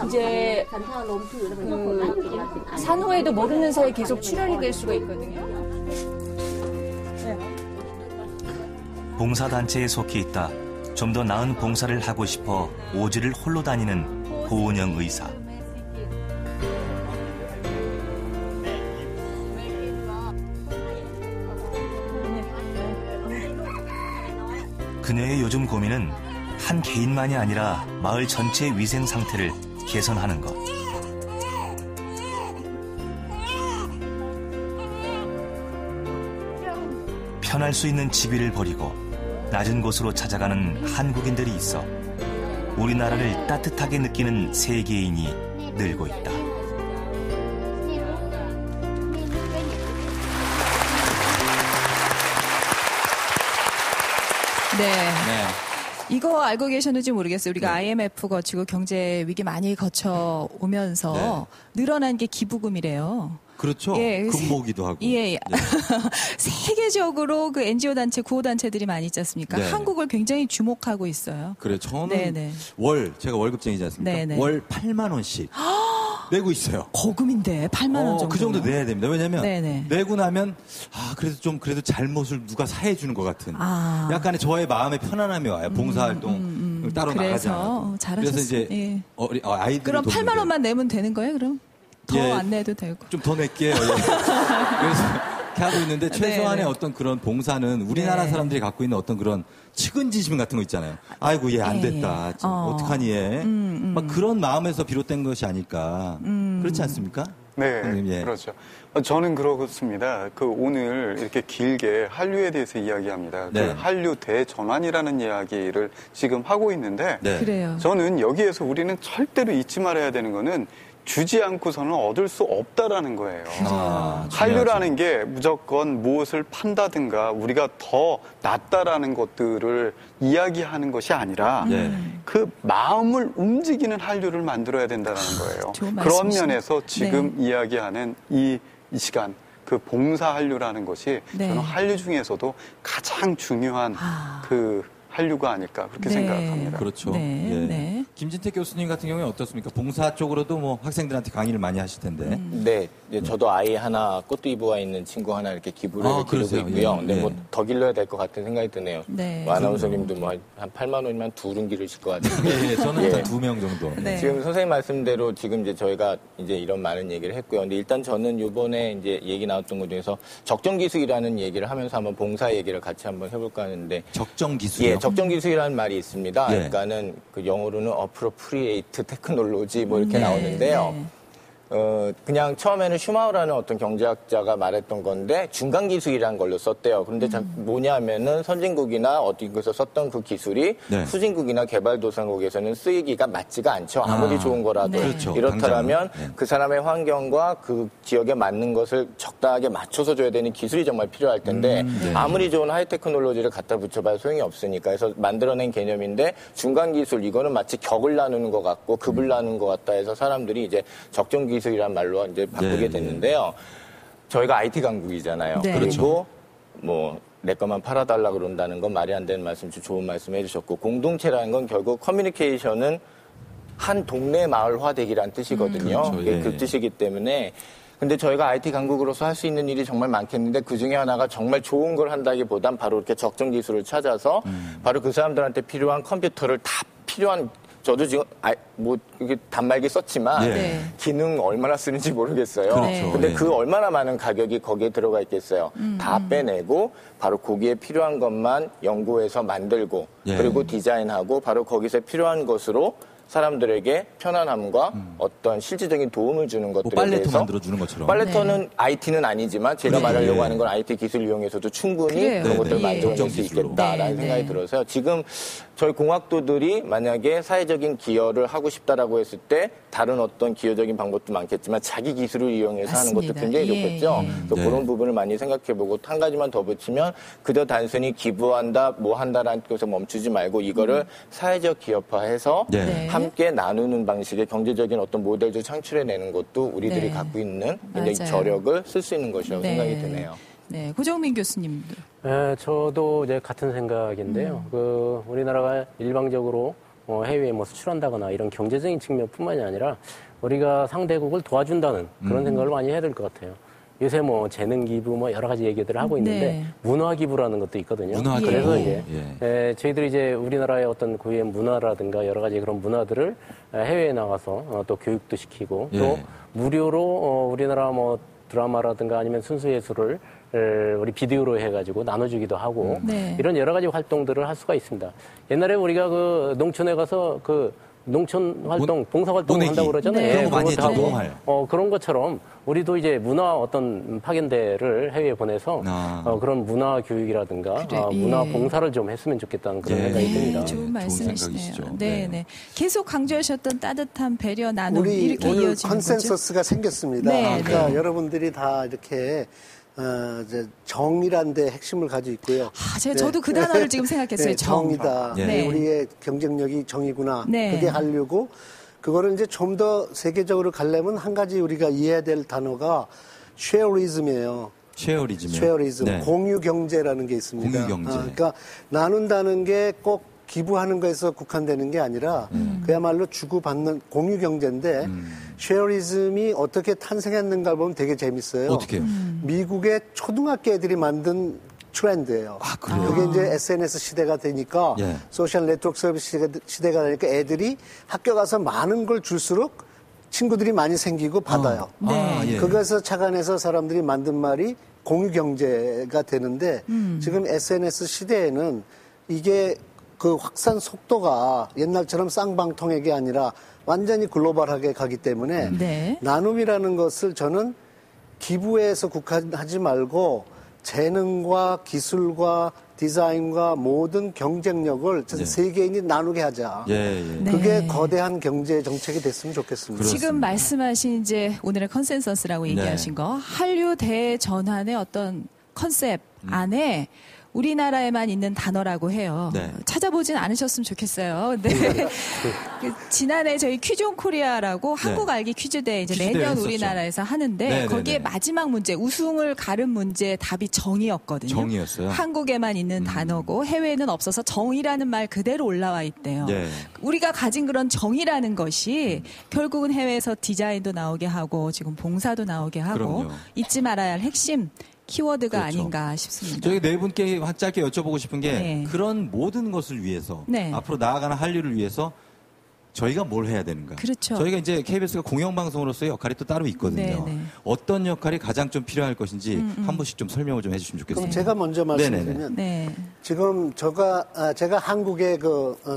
이제 그 산후에도 모르는 사이에 계속 출혈이 될 수가 있거든요. 봉사단체에 속해 있다. 좀 더 나은 봉사를 하고 싶어 오지를 홀로 다니는 고은영 의사. 그녀의 요즘 고민은 한 개인만이 아니라 마을 전체의 위생 상태를 개선하는 것. 편할 수 있는 집위를 버리고 낮은 곳으로 찾아가는 한국인들이 있어 우리나라를 따뜻하게 느끼는 세계인이 늘고 있다. 네. 이거 알고 계셨는지 모르겠어요. 우리가 IMF 거치고 경제 위기 많이 거쳐 오면서 늘어난 게 기부금이래요. 그렇죠. 예, 금모기도 하고. 예. 예. 세계적으로 그 NGO 단체, 구호 단체들이 많이 있지 않습니까? 네. 한국을 굉장히 주목하고 있어요. 그래, 저는 제가 월급쟁이지 않습니까? 네네. 월 8만 원씩 내고 있어요. 거금인데 8만 원 정도. 그 정도 내야 됩니다. 왜냐면 네네. 내고 나면 그래도 잘못을 누가 사해 주는 것 같은 약간의 저의 마음의 편안함이 와요. 봉사활동 따로 나가지 않아도. 잘하셨어요. 그래서 이제 아이들 그럼 8만 원만 내면 되는 거예요, 그럼? 더 안 내도 되고. 좀 더 낼게요. 그래서 이렇게 하고 있는데 최소한의 어떤 그런 봉사는 우리나라 사람들이 갖고 있는 어떤 그런 측은지심 같은 거 있잖아요. 아이고 얘 안 됐다. 어떡하니 얘. 막 그런 마음에서 비롯된 것이 아닐까. 그렇지 않습니까? 네, 선생님, 그렇죠. 저는 그렇습니다. 오늘 이렇게 길게 한류에 대해서 이야기합니다. 그 한류 대전환이라는 이야기를 지금 하고 있는데 그래요. 저는 여기에서 우리는 절대로 잊지 말아야 되는 거는 주지 않고서는 얻을 수 없다라는 거예요. 한류라는 게 무조건 무엇을 판다든가 우리가 더 낫다라는 것들을 이야기하는 것이 아니라 그 마음을 움직이는 한류를 만들어야 된다는 거예요. 그런 면에서 지금 이야기하는 이 시간 그 봉사 한류라는 것이 저는 한류 중에서도 가장 중요한 그 한류가 아닐까 그렇게 생각합니다. 그렇죠. 김진태 교수님 같은 경우에 어떻습니까? 봉사 쪽으로도 뭐 학생들한테 강의를 많이 하실 텐데. 네, 저도 아이 하나 꽃두이브가 있는 친구 하나 이렇게 기부를 기르고 있고요. 근데 뭐 더 길러야 될 것 같은 생각이 드네요. 아나운서님도 뭐 한 8만 원이면 둘은 기르실 것 같은데. 저는 일단 2명 정도. 지금 선생님 말씀대로 지금 이제 저희가 이제 이런 많은 얘기를 했고요. 근데 일단 저는 이번에 이제 얘기 나왔던 것 중에서 적정기술이라는 얘기를 하면서 한번 봉사 얘기를 같이 한번 해볼까 하는데. 적정기술이요? 예, 적정기술이라는 말이 있습니다. 그러니까는 그 영어로는 appropriate technology 뭐 이렇게 나오는데요. 그냥 처음에는 슈마우라는 어떤 경제학자가 말했던 건데 중간기술이라는 걸로 썼대요. 그런데 뭐냐면은 선진국이나 어디 곳에서 썼던 그 기술이 후진국이나 개발도상국에서는 쓰이기가 맞지가 않죠. 아무리 좋은 거라도. 그렇죠. 이렇다면 그 사람의 환경과 그 지역에 맞는 것을 적당하게 맞춰서 줘야 되는 기술이 정말 필요할 텐데 아무리 좋은 하이테크놀로지를 갖다 붙여봐야 소용이 없으니까. 그래서 만들어낸 개념인데 중간기술 이거는 마치 격을 나누는 것 같고 급을 나누는 것 같다 해서 사람들이 이제 적정기술 기술이란 말로 이제 바꾸게 됐는데요. 저희가 IT 강국이잖아요. 그리고 뭐 내 것만 팔아달라 그런다는 건 말이 안 되는 말씀, 좋은 말씀 해주셨고 공동체라는 건 결국 커뮤니케이션은 한 동네 마을화되기란 뜻이거든요. 그렇죠. 그 뜻이기 때문에 근데 저희가 IT 강국으로서 할 수 있는 일이 정말 많겠는데 그 중에 하나가 정말 좋은 걸 한다기보단 바로 이렇게 적정 기술을 찾아서 바로 그 사람들한테 필요한 컴퓨터를 다 필요한 저도 지금 뭐 이게 단말기 썼지만 기능 얼마나 쓰는지 모르겠어요. 그렇죠. 근데 그 얼마나 많은 가격이 거기에 들어가 있겠어요. 다 빼내고 바로 거기에 필요한 것만 연구해서 만들고 그리고 디자인하고 바로 거기서 필요한 것으로 사람들에게 편안함과 어떤 실질적인 도움을 주는 것들에 빨래터 대해서 만들어주는 것처럼. 빨래터는 네. IT는 아니지만 제가 말하려고 하는 건 IT 기술을 이용해서도 충분히 그런 것들을 만들어낼 수 있겠다라는 생각이 들어서 지금 저희 공학도들이 만약에 사회적인 기여를 하고 싶다라고 했을 때 다른 어떤 기여적인 방법도 많겠지만 자기 기술을 이용해서 맞습니다. 하는 것도 굉장히 좋겠죠. 그래서 그런 부분을 많이 생각해보고 한 가지만 더 붙이면 그저 단순히 기부한다, 뭐 한다라는 것에 멈추지 말고 이거를 사회적 기업화해서 함께 나누는 방식의 경제적인 어떤 모델도 창출해내는 것도 우리들이 갖고 있는 굉장히 저력을 쓸 수 있는 것이라고 생각이 드네요. 네, 고정민 교수님도. 네, 저도 이제 같은 생각인데요. 우리나라가 일방적으로 해외에 뭐 수출한다거나 이런 경제적인 측면뿐만이 아니라 우리가 상대국을 도와준다는 그런 생각을 많이 해야 될 것 같아요. 요새 뭐 재능 기부 뭐 여러 가지 얘기들을 하고 있는데 문화 기부라는 것도 있거든요. 그래서 이제 저희들이 이제 우리나라의 어떤 고유의 문화라든가 여러 가지 그런 문화들을 해외에 나가서 또 교육도 시키고 또 무료로 우리나라 뭐 드라마라든가 아니면 순수 예술을 우리 비디오로 해가지고 나눠주기도 하고 이런 여러 가지 활동들을 할 수가 있습니다. 옛날에 우리가 그 농촌에 가서 그 농촌 활동, 봉사 활동 한다고 그러잖아요. 그런 거 많이 했죠. 노홍할. 그런 것처럼 우리도 이제 문화 어떤 파견대를 해외에 보내서 그런 문화 교육이라든가 문화 봉사를 좀 했으면 좋겠다는 그런 생각이 듭니다. 좋은 말씀이시네요. 네. 계속 강조하셨던 따뜻한 배려, 나눔 이렇게 오늘 이어지는 컨센서스가 생겼습니다. 그러니까 여러분들이 다 이렇게 이제 정이란 데 핵심을 가지고 있고요. 저도 그 단어를 지금 생각했어요. 정이다. 우리의 경쟁력이 정이구나. 그게 하려고 그거를 이제 좀 더 세계적으로 가려면 한 가지 우리가 이해해야 될 단어가 쉐어리즘이에요. 쉐어리즘. 공유 경제라는 게 있습니다. 공유 경제. 그러니까 나눈다는 게 꼭 기부하는 거에서 국한되는 게 아니라 그야말로 주고받는 공유 경제인데 쉐어리즘이 어떻게 탄생했는가를 보면 되게 재밌어요. 어떻게요? 미국의 초등학교 애들이 만든 트렌드예요. 그래요? 그게 이제 SNS 시대가 되니까 소셜 네트워크 서비스 시대가 되니까 애들이 학교 가서 많은 걸 줄수록 친구들이 많이 생기고 받아요. 그것에서 착안해서 사람들이 만든 말이 공유 경제가 되는데 지금 SNS 시대에는 이게 그 확산 속도가 옛날처럼 쌍방통액이 아니라 완전히 글로벌하게 가기 때문에 나눔이라는 것을 저는 기부에서 국한하지 말고 재능과 기술과 디자인과 모든 경쟁력을 세계인이 나누게 하자. 그게 거대한 경제 정책이 됐으면 좋겠습니다. 지금 말씀하신 이제 오늘의 컨센서스라고 얘기하신 거 한류 대전환의 어떤 컨셉 안에 우리나라에만 있는 단어라고 해요. 찾아보진 않으셨으면 좋겠어요. 근데 지난해 저희 퀴즈 온 코리아라고 한국 알기 퀴즈대 이제 매년 했었죠. 우리나라에서 하는데 거기에 마지막 문제, 우승을 가른 문제 답이 정이었거든요. 정이었어요. 한국에만 있는 단어고 해외에는 없어서 정이라는 말 그대로 올라와 있대요. 우리가 가진 그런 정이라는 것이 결국은 해외에서 디자인도 나오게 하고 지금 봉사도 나오게 하고 잊지 말아야 할 핵심 키워드가 아닌가 싶습니다. 저희 네 분께 짧게 여쭤보고 싶은 게 그런 모든 것을 위해서 앞으로 나아가는 한류를 위해서 저희가 뭘 해야 되는가? 저희가 이제 KBS가 공영방송으로서의 역할이 또 따로 있거든요. 어떤 역할이 가장 좀 필요할 것인지 한 분씩 좀 설명을 좀 해주시면 좋겠습니다. 그럼 제가 먼저 말씀드리면 지금 제가 한국에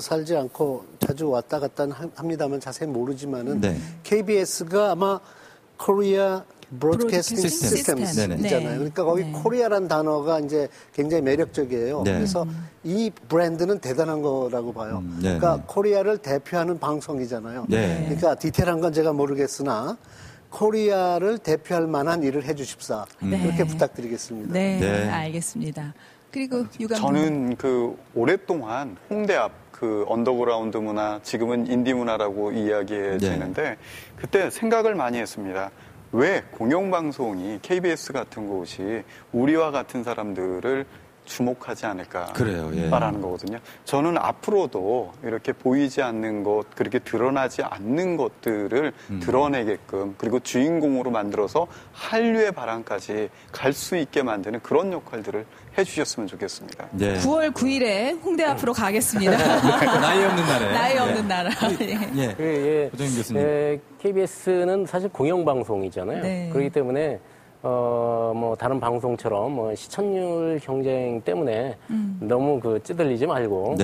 살지 않고 자주 왔다 갔다 합니다만 자세히 모르지만은 KBS가 아마 코리아 브로드캐스팅 시스템이잖아요. 그러니까 거기 코리아라는 단어가 이제 굉장히 매력적이에요. 그래서 이 브랜드는 대단한 거라고 봐요. 그러니까 코리아를 대표하는 방송이잖아요. 그러니까 디테일한 건 제가 모르겠으나 코리아를 대표할 만한 일을 해주십사. 그렇게 부탁드리겠습니다. 알겠습니다. 그리고 저는 오랫동안 홍대 앞 언더그라운드 문화, 지금은 인디 문화라고 이야기해지는데 그때 생각을 많이 했습니다. 왜 공영방송이 KBS 같은 곳이 우리와 같은 사람들을 주목하지 않을까라는 거거든요. 저는 앞으로도 이렇게 보이지 않는 것, 그렇게 드러나지 않는 것들을 드러내게끔 그리고 주인공으로 만들어서 한류의 바람까지 갈 수 있게 만드는 그런 역할들을 해주셨으면 좋겠습니다. 9월 9일에 홍대 앞으로 가겠습니다. 나이 없는 나라에. 나이 없는 나라. 고정민 교수님. KBS는 사실 공영방송이잖아요. 그렇기 때문에 다른 방송처럼 시청률 경쟁 때문에 너무 찌들리지 말고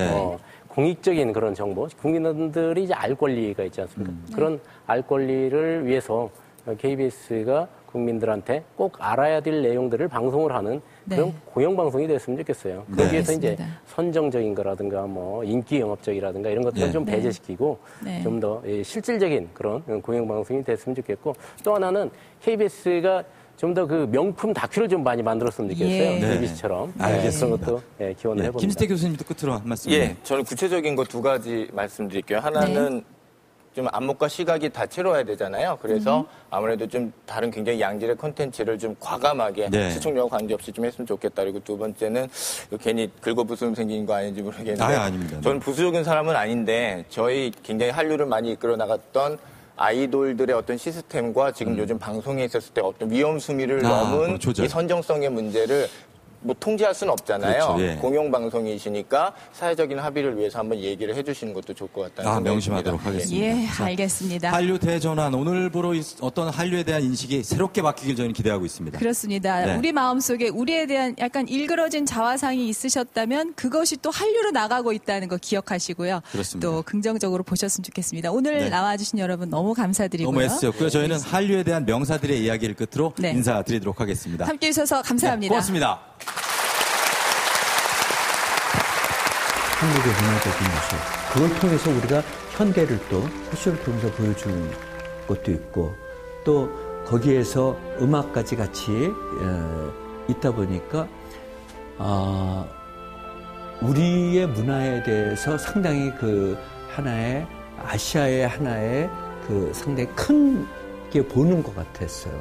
공익적인 그런 정보, 국민들이 이제 알 권리가 있지 않습니까? 그런 알 권리를 위해서 KBS가 국민들한테 꼭 알아야 될 내용들을 방송을 하는 그런 공영방송이 됐으면 좋겠어요. 거기에서 이제 선정적인 거라든가 뭐 인기 영업적이라든가 이런 것들을 좀 배제시키고 좀 더 실질적인 그런 공영방송이 됐으면 좋겠고, 또 하나는 KBS가 좀 더 그 명품 다큐를 좀 많이 만들었으면 좋겠어요. KBS처럼. 알겠습니다. 그런 것도 기원을 해봅니다. 김진태 교수님도 끝으로 한 말씀. 저는 구체적인 거 두 가지 말씀드릴게요. 하나는 좀 안목과 시각이 다채로워야 되잖아요. 그래서 아무래도 좀 다른 굉장히 양질의 콘텐츠를 좀 과감하게 시청률과 관계없이 좀 했으면 좋겠다. 그리고 두 번째는 괜히 긁어부스럼 생긴 거 아닌지 모르겠는데 아닙니다. 저는 부수적인 사람은 아닌데 저희 굉장히 한류를 많이 이끌어 나갔던 아이돌들의 어떤 시스템과 지금 요즘 방송에 있었을 때 어떤 위험 수미를 넘은 이 선정성의 문제를 뭐 통제할 수는 없잖아요. 그렇죠, 공영방송이시니까 사회적인 합의를 위해서 한번 얘기를 해주시는 것도 좋을 것 같다는 생각이 명심하도록 하겠습니다. 알겠습니다. 한류 대전환, 오늘부로 어떤 한류에 대한 인식이 새롭게 바뀌길 저는 기대하고 있습니다. 그렇습니다. 우리 마음속에 우리에 대한 약간 일그러진 자화상이 있으셨다면 그것이 또 한류로 나가고 있다는 거 기억하시고요. 그렇습니다. 또 긍정적으로 보셨으면 좋겠습니다. 오늘 나와주신 여러분 너무 감사드리고요. 너무 애쓰셨고요. 저희는 한류에 대한 명사들의 이야기를 끝으로 인사드리도록 하겠습니다. 함께해 주셔서 감사합니다. 고맙습니다. 한국의 문화적인 모습, 그걸 통해서 우리가 현대를 또 패션을 통해서 보여주는 것도 있고, 또 거기에서 음악까지 같이 있다 보니까 우리의 문화에 대해서 상당히 그 하나의 아시아의 하나의 그 상당히 큰 게 보는 것 같았어요.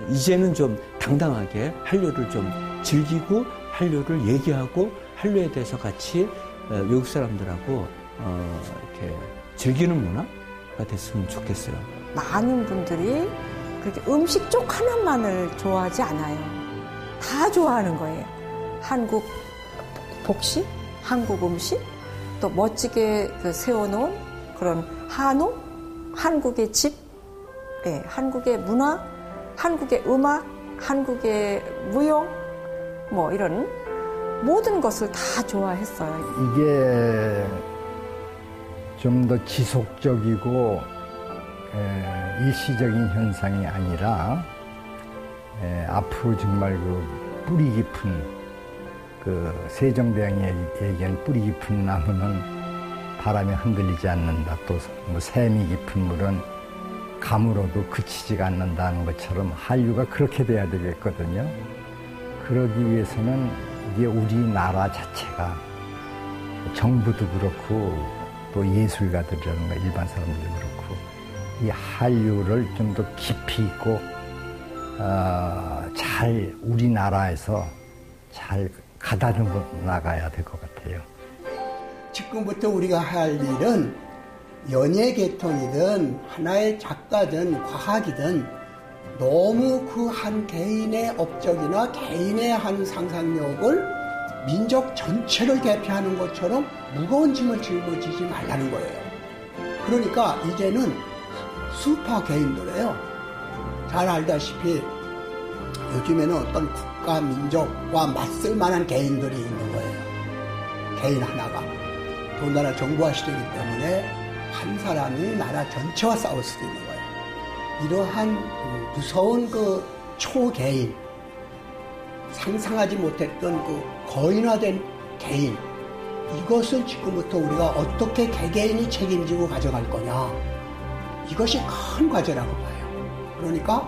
이제는 좀 당당하게 한류를 좀 즐기고 한류를 얘기하고 한류에 대해서 같이 외국 사람들하고 이렇게 즐기는 문화가 됐으면 좋겠어요. 많은 분들이 그렇게 음식 쪽 하나만을 좋아하지 않아요. 다 좋아하는 거예요. 한국 복식, 한국 음식, 또 멋지게 세워놓은 그런 한옥, 한국의 집, 한국의 문화, 한국의 음악, 한국의 무용, 뭐 이런 모든 것을 다 좋아했어요. 이게 좀 더 지속적이고 일시적인 현상이 아니라 앞으로 정말 그 뿌리 깊은 그 세종대왕이 얘기한 뿌리 깊은 나무는 바람에 흔들리지 않는다. 또 뭐 샘이 깊은 물은 감으로도 그치지가 않는다는 것처럼 한류가 그렇게 돼야 되겠거든요. 그러기 위해서는 이게 우리나라 자체가 정부도 그렇고 또 예술가들이라든가 일반 사람들도 그렇고 이 한류를 좀 더 깊이 있고 잘 우리나라에서 잘 가다듬어 나가야 될 것 같아요. 지금부터 우리가 할 일은 연예 계통이든 하나의 작가든 과학이든 너무 그 한 개인의 업적이나 개인의 한 상상력을 민족 전체를 대표하는 것처럼 무거운 짐을 짊어지지 말라는 거예요. 그러니까 이제는 슈퍼 개인들이에요. 잘 알다시피 요즘에는 어떤 국가, 민족과 맞설 만한 개인들이 있는 거예요. 개인 하나가. 더군다나 정부화 시대이기 때문에 한 사람이 나라 전체와 싸울 수도 있는 거예요. 이러한 무서운 그 초개인, 상상하지 못했던 그 거인화된 개인, 이것을 지금부터 우리가 어떻게 개개인이 책임지고 가져갈 거냐, 이것이 큰 과제라고 봐요. 그러니까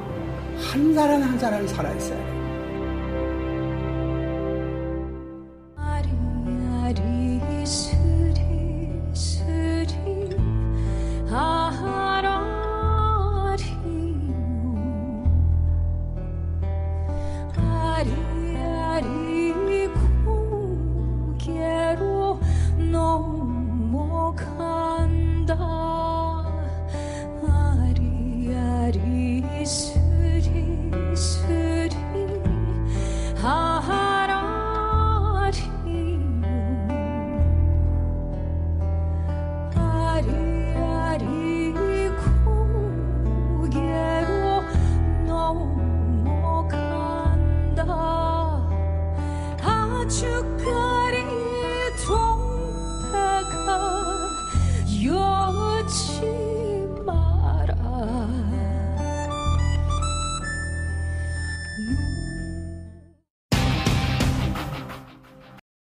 한 사람 한 사람이 살아있어야 돼요.